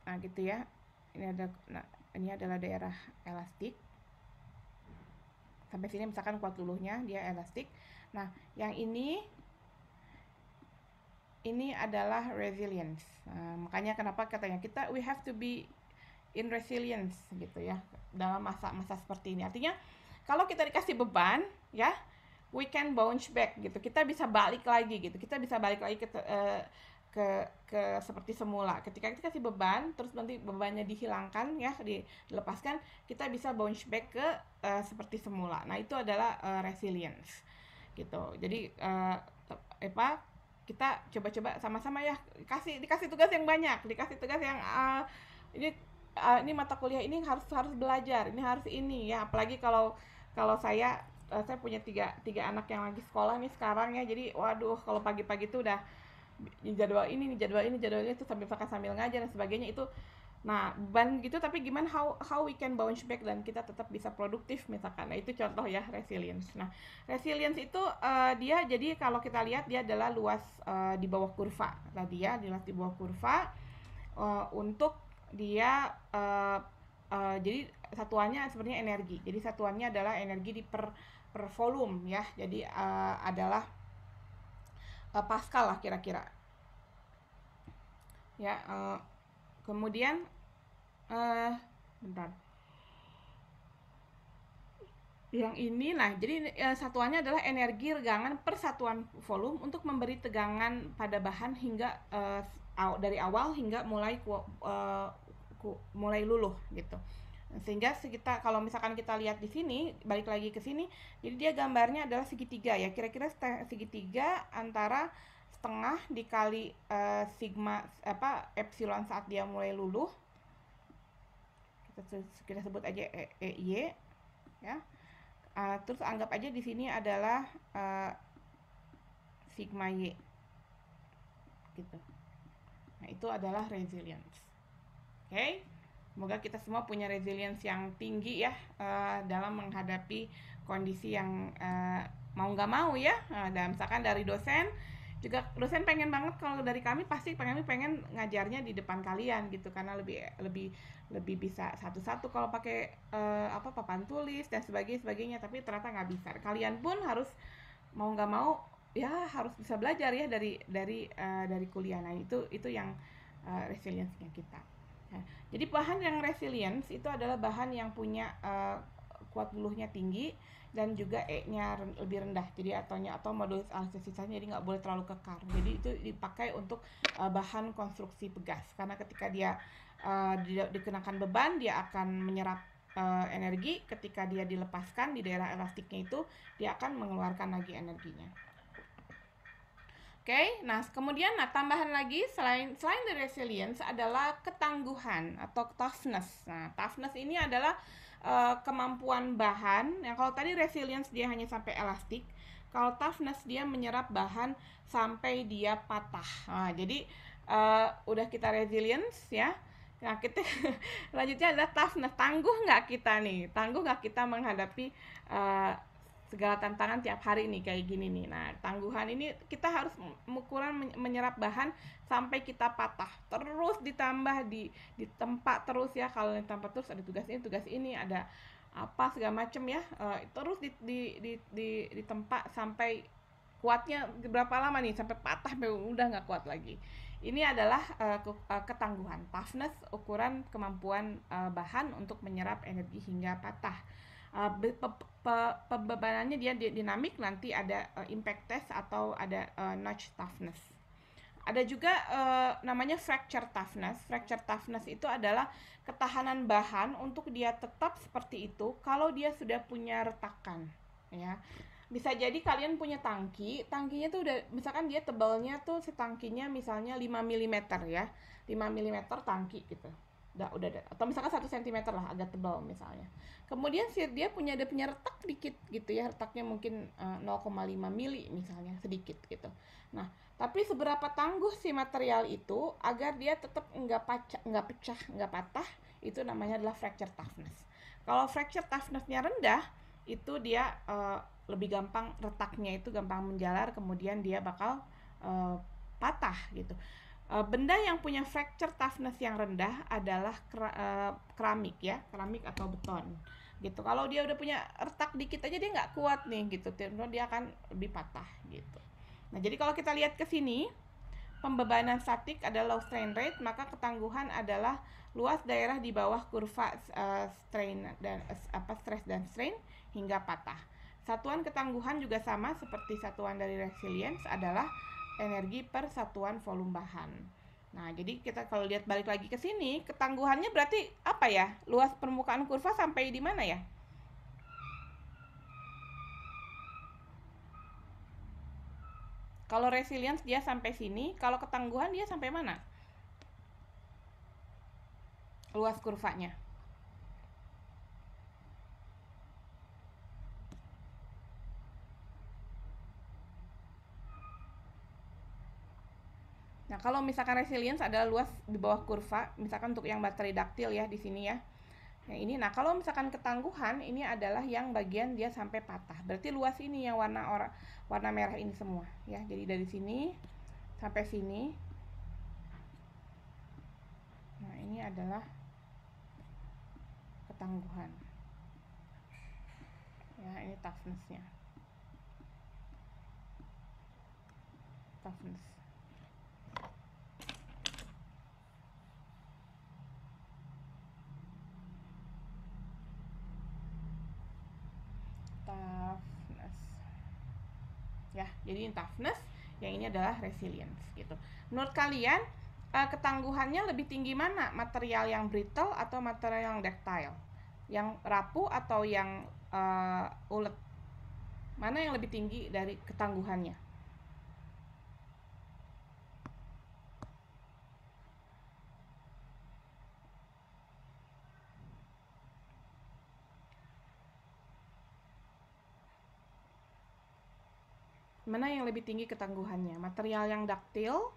Nah gitu ya. Ini adalah daerah elastik. Sampai sini misalkan kuat dulunya dia elastik. Nah, yang ini adalah resilience. Nah, makanya kenapa katanya we have to be in resilience gitu ya dalam masa-masa seperti ini. Artinya kalau kita dikasih beban ya, we can bounce back gitu. Kita bisa balik lagi gitu. Kita bisa balik lagi ke seperti semula. Ketika kita kasih beban terus nanti bebannya dihilangkan ya, dilepaskan, kita bisa bounce back ke seperti semula. Nah, itu adalah resilience gitu. Jadi kita coba-coba sama-sama ya, dikasih tugas yang banyak, dikasih tugas yang ini mata kuliah ini harus belajar, ini harus ini ya. Apalagi kalau saya punya tiga anak yang lagi sekolah nih sekarang ya. Jadi waduh, kalau pagi-pagi itu udah jadwal ini itu sambil ngajar dan sebagainya itu. Nah, beban gitu, tapi gimana how we can bounce back dan kita tetap bisa produktif misalkan. Nah, itu contoh ya resilience. Nah, resilience itu dia jadi kalau kita lihat dia adalah luas di bawah kurva. Tadi ya, luas di bawah kurva untuk dia jadi satuannya sebenarnya energi. Jadi satuannya adalah energi di per volume ya. Jadi adalah Pascal lah kira-kira ya. Kemudian bentar, yang ini nah jadi satuannya adalah energi regangan per satuan volume untuk memberi tegangan pada bahan hingga dari awal hingga mulai luluh gitu. Sehingga kalau misalkan kita lihat di sini, balik lagi ke sini, jadi dia gambarnya adalah segitiga ya, kira-kira segitiga antara setengah dikali sigma epsilon saat dia mulai luluh, kita sebut aja Y ya. Terus anggap aja di sini adalah sigma Y gitu. Nah, itu adalah resilience. Oke, semoga kita semua punya resilience yang tinggi ya dalam menghadapi kondisi yang mau nggak mau ya. Dan misalkan dari dosen juga, dosen pengen banget, kalau dari kami pasti pengen ngajarnya di depan kalian gitu, karena lebih bisa satu-satu kalau pakai papan tulis dan sebagainya, tapi ternyata nggak bisa. Kalian pun harus mau nggak mau ya harus bisa belajar ya dari kuliah. Nah, itu yang resilience-nya kita. Nah, jadi bahan yang resilience itu adalah bahan yang punya kuat buluhnya tinggi dan juga E-nya lebih rendah, jadi atau modulus elastisitanya jadi nggak boleh terlalu kekar. Jadi itu dipakai untuk bahan konstruksi pegas, karena ketika dia dikenakan beban dia akan menyerap energi. Ketika dia dilepaskan di daerah elastiknya itu, dia akan mengeluarkan lagi energinya. Oke, nah kemudian tambahan lagi selain dari resilience adalah ketangguhan atau toughness. Nah, toughness ini adalah kemampuan bahan. Yang kalau tadi resilience dia hanya sampai elastik, kalau toughness dia menyerap bahan sampai dia patah. Nah, jadi udah kita resilience ya. Nah, kita selanjutnya adalah toughness. Tangguh nggak kita nih? Tangguh nggak kita menghadapi segala tantangan tiap hari nih kayak gini nih. Nah, tangguhan ini kita harus ukuran menyerap bahan sampai kita patah, terus ditambah di tempat terus ya. Kalau ditambah terus ada tugas ini ada apa segala macem ya, terus di tempat sampai kuatnya berapa lama nih, sampai patah, sampai udah nggak kuat lagi. Ini adalah ketangguhan. Toughness, ukuran kemampuan bahan untuk menyerap energi hingga patah. Pembebanannya dia dinamik, nanti ada impact test atau ada notch toughness. Ada juga namanya fracture toughness. Fracture toughness itu adalah ketahanan bahan untuk dia tetap seperti itu kalau dia sudah punya retakan ya. Bisa jadi kalian punya tangkinya tuh udah, misalkan dia tebalnya tuh setangkinya misalnya 5 mm ya, 5 mm tangki gitu, udah atau misalkan 1 cm lah, agak tebal misalnya. Kemudian dia punya retak dikit gitu ya, retaknya mungkin 0,5 mili misalnya, sedikit gitu. Nah, tapi seberapa tangguh si material itu agar dia tetap nggak pecah, nggak patah, itu namanya adalah fracture toughness. Kalau fracture toughness-nya rendah, itu dia lebih gampang, retaknya itu gampang menjalar, kemudian dia bakal patah gitu. Benda yang punya fracture toughness yang rendah adalah keramik ya, keramik atau beton gitu. Kalau dia udah punya retak dikit aja dia nggak kuat nih gitu, dia akan lebih patah gitu. Nah, jadi kalau kita lihat ke sini, pembebanan statik adalah low strain rate, maka ketangguhan adalah luas daerah di bawah kurva strain dan stress dan strain hingga patah. Satuan ketangguhan juga sama seperti satuan dari resilience, adalah energi per satuan volume bahan. Nah, jadi kita kalau lihat balik lagi ke sini, ketangguhannya berarti apa ya? Luas permukaan kurva sampai di mana ya? Kalau resilience dia sampai sini, kalau ketangguhan dia sampai mana? Luas kurvanya. Nah, kalau misalkan resilience adalah luas di bawah kurva, misalkan untuk yang baterai daktil ya di sini ya. Nah, ini, nah kalau misalkan ketangguhan ini adalah yang bagian dia sampai patah. Berarti luas ini yang warna merah ini semua ya. Jadi dari sini sampai sini. Nah, ini adalah ketangguhan. Ya, ini toughness-nya. Toughness. Ya, jadi ini toughness, yang ini adalah resilience gitu. Menurut kalian ketangguhannya lebih tinggi mana? Material yang brittle atau material yang ductile? Yang rapuh atau yang ulet? Mana yang lebih tinggi dari ketangguhannya? Mana yang lebih tinggi ketangguhannya? Material yang ductile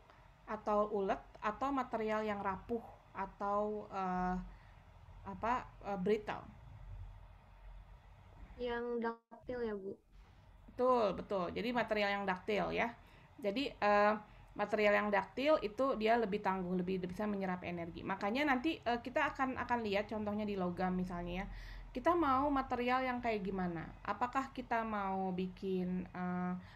atau ulet, atau material yang rapuh atau brittle. Yang daktil ya, Bu? Betul. Jadi material yang daktil ya. Jadi material yang daktil itu dia lebih tangguh, lebih bisa menyerap energi. Makanya nanti kita akan lihat contohnya di logam misalnya ya. Kita mau material yang kayak gimana? Apakah kita mau bikin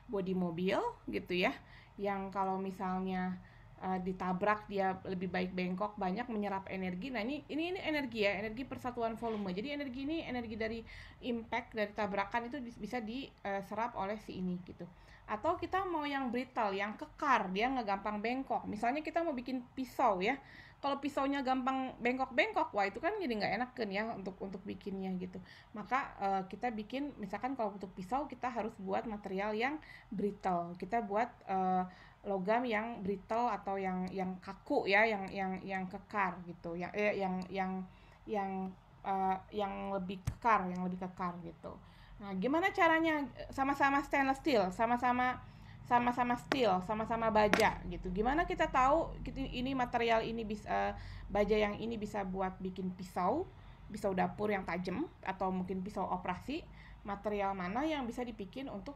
bodi mobil gitu ya, yang kalau misalnya ditabrak dia lebih baik bengkok, banyak menyerap energi. Nah, ini energi ya, energi persatuan volume. Jadi energi ini energi dari impact dari tabrakan itu bisa diserap oleh si ini gitu. Atau kita mau yang brittle, yang kekar, dia nggak gampang bengkok. Misalnya kita mau bikin pisau ya, kalau pisaunya gampang bengkok-bengkok, wah itu kan jadi nggak enak kan ya untuk bikinnya gitu. Maka kita bikin, misalkan kalau untuk pisau kita harus buat material yang brittle. Kita buat logam yang brittle atau yang kaku ya, yang kekar gitu, yang lebih kekar gitu. Nah, gimana caranya? Sama-sama stainless steel, sama-sama steel, sama-sama baja gitu. Gimana kita tahu ini material ini bisa baja yang ini bisa buat bikin pisau dapur yang tajam atau mungkin pisau operasi? Material mana yang bisa dibikin untuk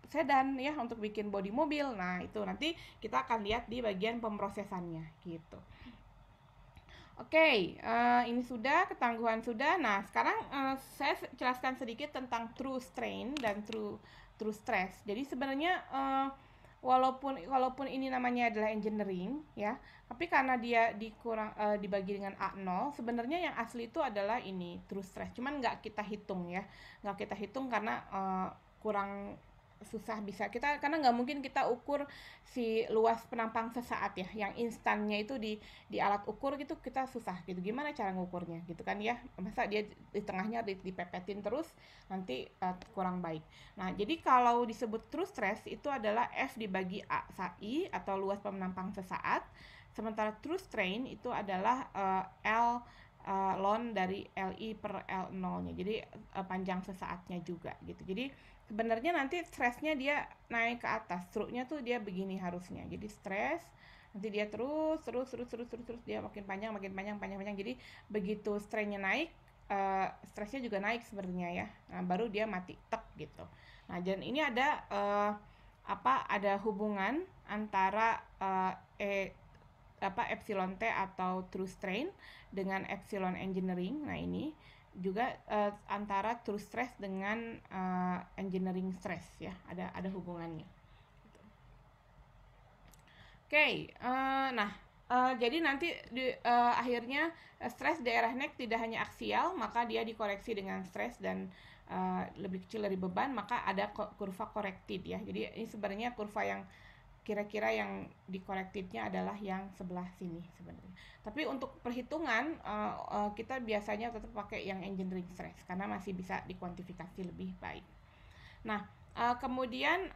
sedan ya, untuk bikin bodi mobil. Nah, itu nanti kita akan lihat di bagian pemrosesannya gitu. Oke, ini sudah, ketangguhan sudah. Nah, sekarang saya jelaskan sedikit tentang true strain dan true stress. Jadi sebenarnya walaupun ini namanya adalah engineering ya, tapi karena dia dibagi dengan A0, sebenarnya yang asli itu adalah ini true stress. Cuman nggak kita hitung ya, nggak kita hitung karena kurang susah bisa kita, karena nggak mungkin kita ukur si luas penampang sesaat ya, yang instannya itu di alat ukur gitu, kita susah gitu, gimana cara ngukurnya gitu kan ya, masa dia di tengahnya dipepetin terus, nanti kurang baik. Nah, jadi kalau disebut true stress itu adalah F dibagi A SAI atau luas penampang sesaat, sementara true strain itu adalah L ln dari LI per L0 nya, jadi panjang sesaatnya juga gitu. Jadi sebenarnya nanti stresnya dia naik ke atas, struknya tuh dia begini harusnya. Jadi stres nanti dia terus dia makin panjang, panjang. Jadi begitu stresnya naik, stresnya juga naik sebenarnya ya. Nah, baru dia mati tek gitu. Nah, dan ini ada ada hubungan antara epsilon T atau true strain dengan epsilon engineering. Nah, ini juga antara true stress dengan engineering stress ya, ada hubungannya. Oke, nah jadi nanti akhirnya stres daerah neck tidak hanya aksial, maka dia dikoreksi dengan stres dan lebih kecil dari beban, maka ada kurva corrected ya. Jadi ini sebenarnya kurva yang kira-kira yang dikorektednya adalah yang sebelah sini sebenarnya. Tapi untuk perhitungan kita biasanya tetap pakai yang engineering stress karena masih bisa dikuantifikasi lebih baik. Nah, kemudian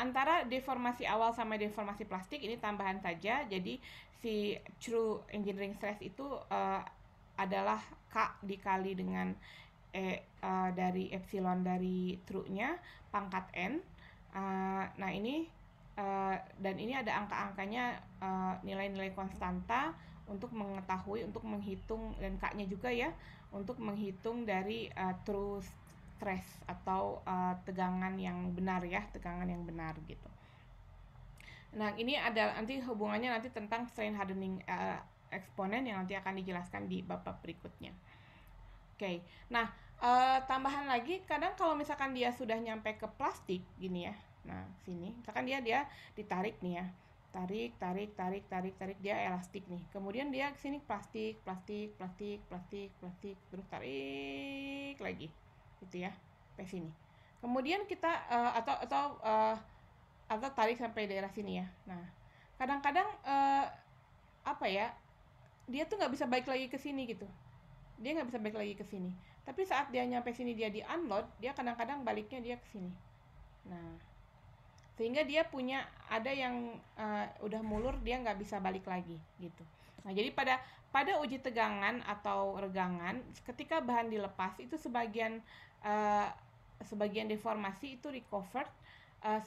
antara deformasi awal sama deformasi plastik ini tambahan saja. Jadi si true engineering stress itu adalah K dikali dengan dari epsilon dari true-nya pangkat N. Nah, ini dan ini ada angka-angkanya, nilai-nilai konstanta untuk mengetahui, untuk menghitung, dan K-nya juga ya, untuk menghitung dari true stress atau tegangan yang benar ya, tegangan yang benar gitu. Nah, ini ada nanti hubungannya nanti tentang strain hardening eksponen yang nanti akan dijelaskan di bab berikutnya. Oke, nah tambahan lagi, kadang kalau misalkan dia sudah nyampe ke plastik gini ya, nah sini misalkan dia ditarik nih ya, tarik dia elastik nih, kemudian dia kesini plastik terus tarik lagi gitu ya sampai sini, kemudian kita atau tarik sampai daerah sini ya. Nah, kadang-kadang dia tuh nggak bisa balik lagi ke sini gitu, dia nggak bisa balik lagi ke sini, tapi saat dia nyampe sini dia di unload, dia kadang-kadang baliknya dia ke sini. Nah, sehingga dia punya ada yang udah mulur, dia nggak bisa balik lagi gitu. Nah, jadi pada uji tegangan atau regangan, ketika bahan dilepas itu sebagian deformasi itu recovered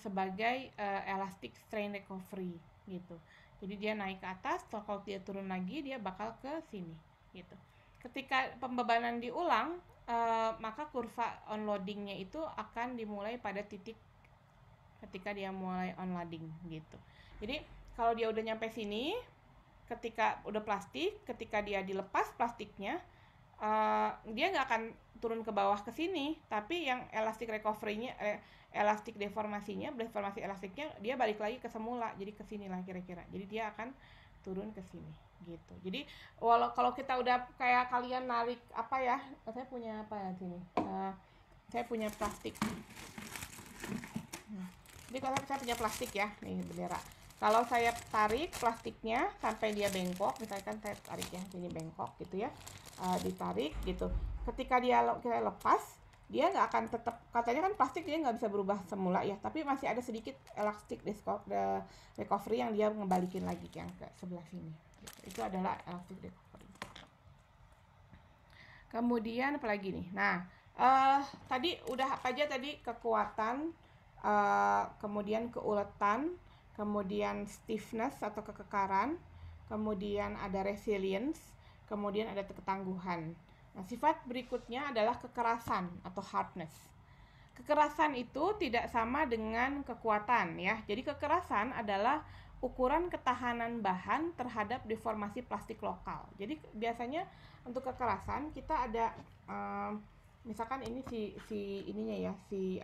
sebagai elastic strain recovery gitu. Jadi dia naik ke atas, kalau dia turun lagi dia bakal ke sini gitu. Ketika pembebanan diulang, maka kurva onloadingnya itu akan dimulai pada titik ketika dia mulai onloading gitu. Jadi kalau dia udah nyampe sini, ketika udah plastik, ketika dia dilepas plastiknya, dia nggak akan turun ke bawah ke sini, tapi yang elastic recovery-nya, elastik deformasi elastiknya dia balik lagi ke semula, jadi ke sini lah kira-kira. Jadi dia akan turun ke sini gitu. Jadi kalau kita udah kayak kalian narik apa ya, saya punya apa ya sini, saya punya plastik. Jadi kalau saya punya plastik ya, nih bendera. Kalau saya tarik plastiknya sampai dia bengkok, misalkan saya tarik ya, sini bengkok gitu ya, ditarik gitu. Ketika kita lepas, dia nggak akan tetap, katanya kan plastik dia nggak bisa berubah semula ya, tapi masih ada sedikit elastic recovery yang dia ngebalikin lagi yang ke sebelah sini. Gitu. Itu adalah elastic recovery. Kemudian apalagi nih? Nah, tadi udah apa aja tadi? Kekuatan, kemudian keuletan, kemudian stiffness atau kekekaran, kemudian ada resilience, kemudian ada ketangguhan. Nah, sifat berikutnya adalah kekerasan atau hardness. Kekerasan itu tidak sama dengan kekuatan ya. Jadi kekerasan adalah ukuran ketahanan bahan terhadap deformasi plastik lokal. Jadi biasanya untuk kekerasan kita ada misalkan ini si ininya ya, si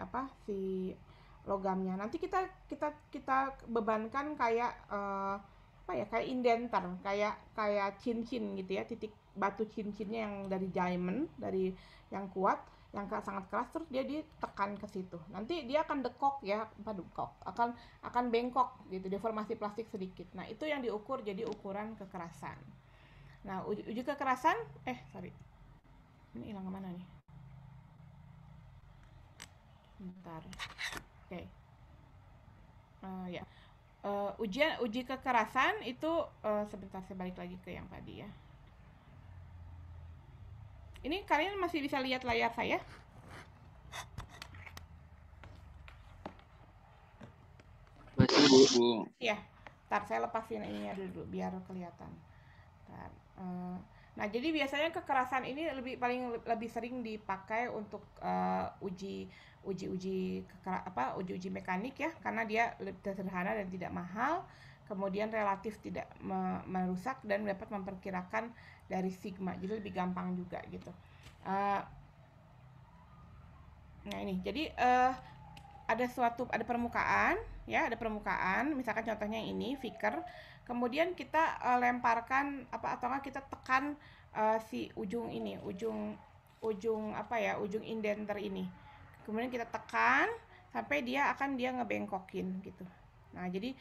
logamnya. Nanti kita bebankan kayak kayak indenter, kayak cincin gitu ya, titik batu cincinnya yang dari diamond, dari yang kuat, yang sangat keras, terus dia ditekan ke situ. Nanti dia akan akan bengkok gitu, deformasi plastik sedikit. Nah, itu yang diukur jadi ukuran kekerasan. Nah, uji kekerasan, ini hilang kemana nih? Bentar. Oke. Ya. Uji kekerasan itu sebentar saya balik lagi ke yang tadi ya. Ini kalian masih bisa lihat layar saya? Masih Bu. Iya. Ntar saya lepasin ininya dulu biar kelihatan. Ntar, nah, jadi biasanya kekerasan ini lebih sering dipakai untuk uji mekanik ya, karena dia lebih sederhana dan tidak mahal, kemudian relatif tidak merusak dan dapat memperkirakan dari sigma, jadi lebih gampang juga gitu. Nah ini, jadi ada permukaan ya, misalkan contohnya ini Vicker, kemudian kita lemparkan atau kita tekan si ujung indenter ini, kemudian kita tekan sampai dia ngebengkokin gitu. Nah, jadi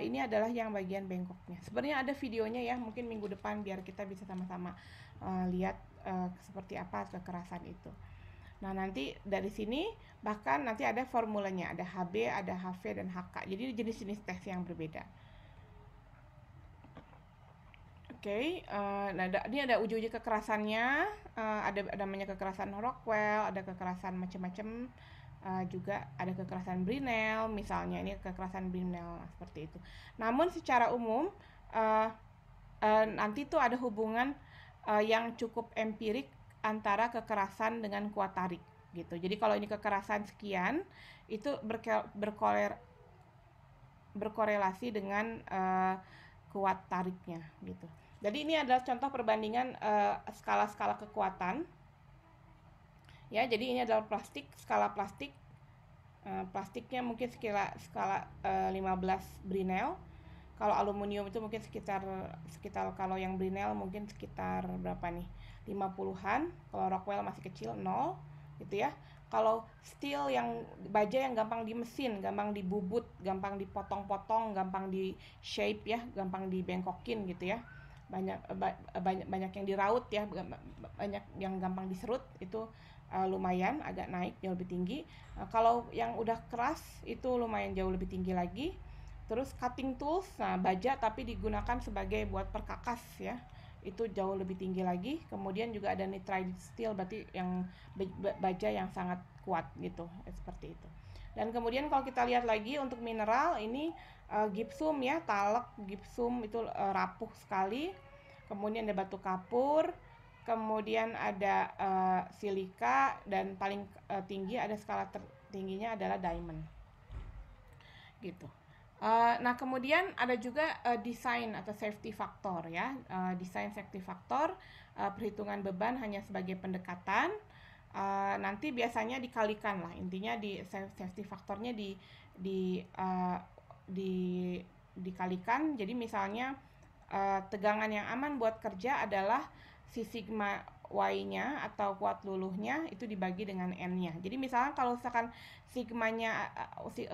ini adalah yang bagian bengkoknya. Sebenarnya ada videonya ya, mungkin minggu depan biar kita bisa sama-sama lihat seperti apa kekerasan itu. Nah, nanti dari sini bahkan nanti ada formulanya, ada HB, ada HV, dan HK. Jadi jenis-jenis tes yang berbeda. Oke, nah ini ada uji-uji kekerasannya, ada namanya kekerasan Rockwell, ada kekerasan macam-macam, juga ada kekerasan Brinell, misalnya ini kekerasan Brinell seperti itu. Namun secara umum nanti tuh ada hubungan yang cukup empirik antara kekerasan dengan kuat tarik gitu. Jadi kalau ini kekerasan sekian, itu berkorelasi dengan kuat tariknya gitu. Jadi ini adalah contoh perbandingan skala-skala kekuatan. Ya, jadi ini adalah skala plastik. Plastiknya mungkin skala 15 Brinell. Kalau aluminium itu mungkin sekitar kalau yang Brinell mungkin sekitar berapa nih? 50-an. Kalau Rockwell masih kecil 0 gitu ya. Kalau steel yang baja yang gampang di mesin, gampang dibubut, gampang dipotong-potong, gampang di shape ya, gampang dibengkokin gitu ya. Banyak yang diraut ya, banyak yang gampang diserut, itu lumayan agak naik jauh lebih tinggi. Kalau yang udah keras itu lumayan jauh lebih tinggi lagi. Terus cutting tools, nah baja tapi digunakan sebagai buat perkakas ya, itu jauh lebih tinggi lagi. Kemudian juga ada nitride steel, berarti yang baja yang sangat kuat gitu, seperti itu. Dan kemudian kalau kita lihat lagi untuk mineral ini gipsum ya, talek, gipsum itu rapuh sekali. Kemudian ada batu kapur, kemudian ada silika, dan paling tinggi ada skala tertingginya adalah diamond gitu. Nah kemudian ada juga desain atau safety factor ya, desain safety factor, perhitungan beban hanya sebagai pendekatan, nanti biasanya dikalikan lah, intinya di safety factornya dikalikan. Jadi misalnya tegangan yang aman buat kerja adalah si sigma Y-nya atau kuat luluhnya itu dibagi dengan N-nya. Jadi misalnya kalau misalkan sigmanya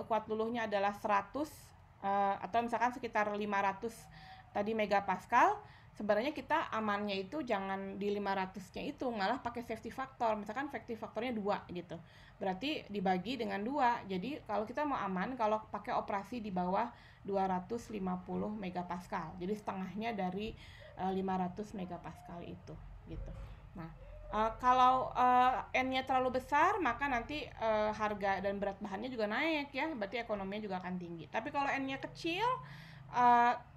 kuat luluhnya adalah 100 atau misalkan sekitar 500 tadi megapascal, sebenarnya kita amannya itu jangan di 500-nya itu, malah pakai safety factor. Misalkan safety factornya 2 gitu. Berarti dibagi dengan 2. Jadi kalau kita mau aman, kalau pakai operasi di bawah 250 megapascal. Jadi setengahnya dari 500 megapascal itu gitu. Nah, kalau N-nya terlalu besar, maka nanti harga dan berat bahannya juga naik ya, berarti ekonominya juga akan tinggi. Tapi kalau N-nya kecil,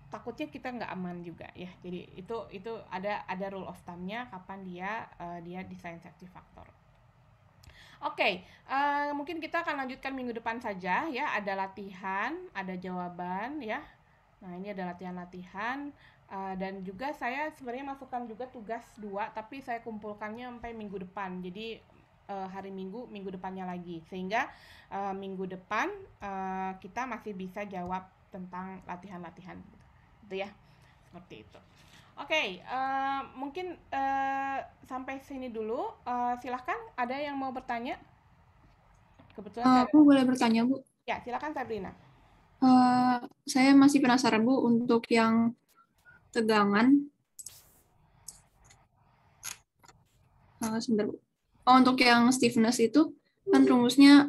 takutnya kita nggak aman juga ya. Jadi itu ada rule of thumb-nya kapan dia desain safety factor. Oke, mungkin kita akan lanjutkan minggu depan saja ya. Ada latihan, ada jawaban ya. Nah ini ada latihan-latihan. Dan juga saya sebenarnya masukkan juga tugas 2, tapi saya kumpulkannya sampai minggu depan. Jadi hari minggu depannya lagi, sehingga minggu depan kita masih bisa jawab tentang latihan-latihan gitu ya, seperti itu. Oke, mungkin sampai sini dulu. Silahkan, ada yang mau bertanya? Kebetulan aku boleh bertanya, Bu? Ya, silakan Sabrina. Saya masih penasaran, Bu, untuk yang tegangan. Sebentar, Bu. Untuk yang stiffness itu kan rumusnya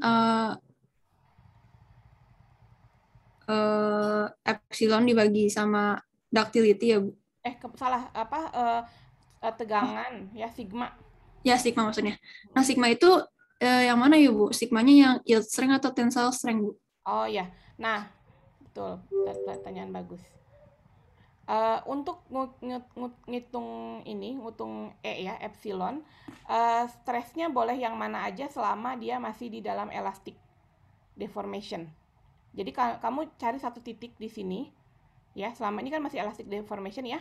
epsilon dibagi sama ductility ya, Bu? Salah apa? Tegangan ya, sigma. Ya, sigma maksudnya. Nah, sigma itu yang mana ya, Bu? Sigmanya yang yield strength atau tensile strength, Bu? Oh ya, nah betul, pertanyaan bagus. Untuk ngitung ya, epsilon, stresnya boleh yang mana aja selama dia masih di dalam elastic deformation. Jadi kamu cari satu titik di sini, ya. Selama ini kan masih elastic deformation ya,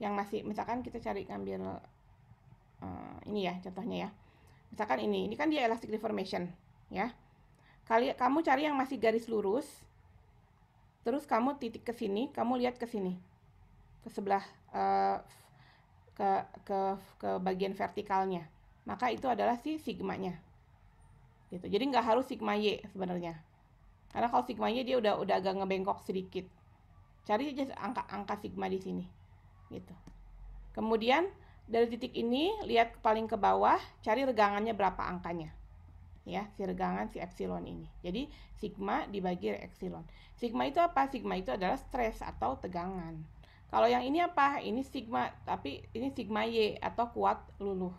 yang masih, misalkan kita cari ngambil ini ya, contohnya ya. Misalkan ini kan dia elastic deformation, ya. Kamu cari yang masih garis lurus, terus kamu titik ke sini, kamu lihat ke sini, ke sebelah ke bagian vertikalnya, maka itu adalah si sigmanya gitu. Jadi nggak harus sigma Y sebenarnya, karena kalau sigma Y dia udah agak ngebengkok sedikit. Cari aja angka sigma di sini gitu. Kemudian dari titik ini lihat paling ke bawah, cari regangannya berapa angkanya ya, si regangan si epsilon ini. Jadi sigma dibagi epsilon. Sigma itu apa? Sigma itu adalah stres atau tegangan. Kalau yang ini apa? Ini sigma, tapi ini sigma Y atau kuat luluh.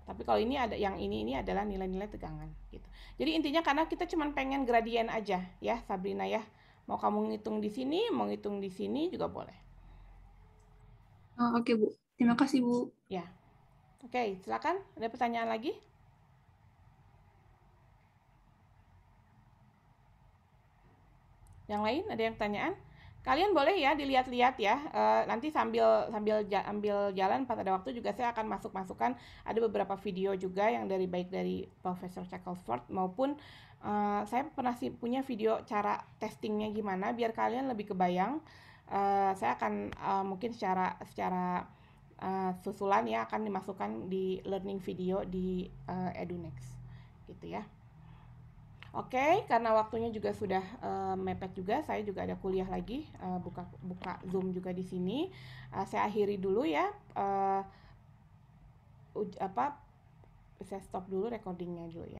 Tapi kalau ini ada yang ini adalah nilai-nilai tegangan gitu. Jadi intinya karena kita cuma pengen gradien aja ya, Sabrina ya. Mau kamu ngitung di sini, mau ngitung di sini juga boleh. Oke, Bu. Terima kasih, Bu. Ya. Oke, silakan. Ada pertanyaan lagi? Yang lain ada yang pertanyaan? Kalian boleh ya dilihat-lihat ya, nanti sambil jalan pas ada waktu juga saya akan masukkan ada beberapa video juga yang baik dari Profesor Shackelford maupun saya pernah punya video cara testingnya gimana biar kalian lebih kebayang. Saya akan mungkin secara susulan ya akan dimasukkan di learning video di EduNext gitu ya. Oke, karena waktunya juga sudah mepet juga, saya juga ada kuliah lagi, buka Zoom juga di sini. Saya akhiri dulu ya, saya stop dulu recordingnya dulu ya.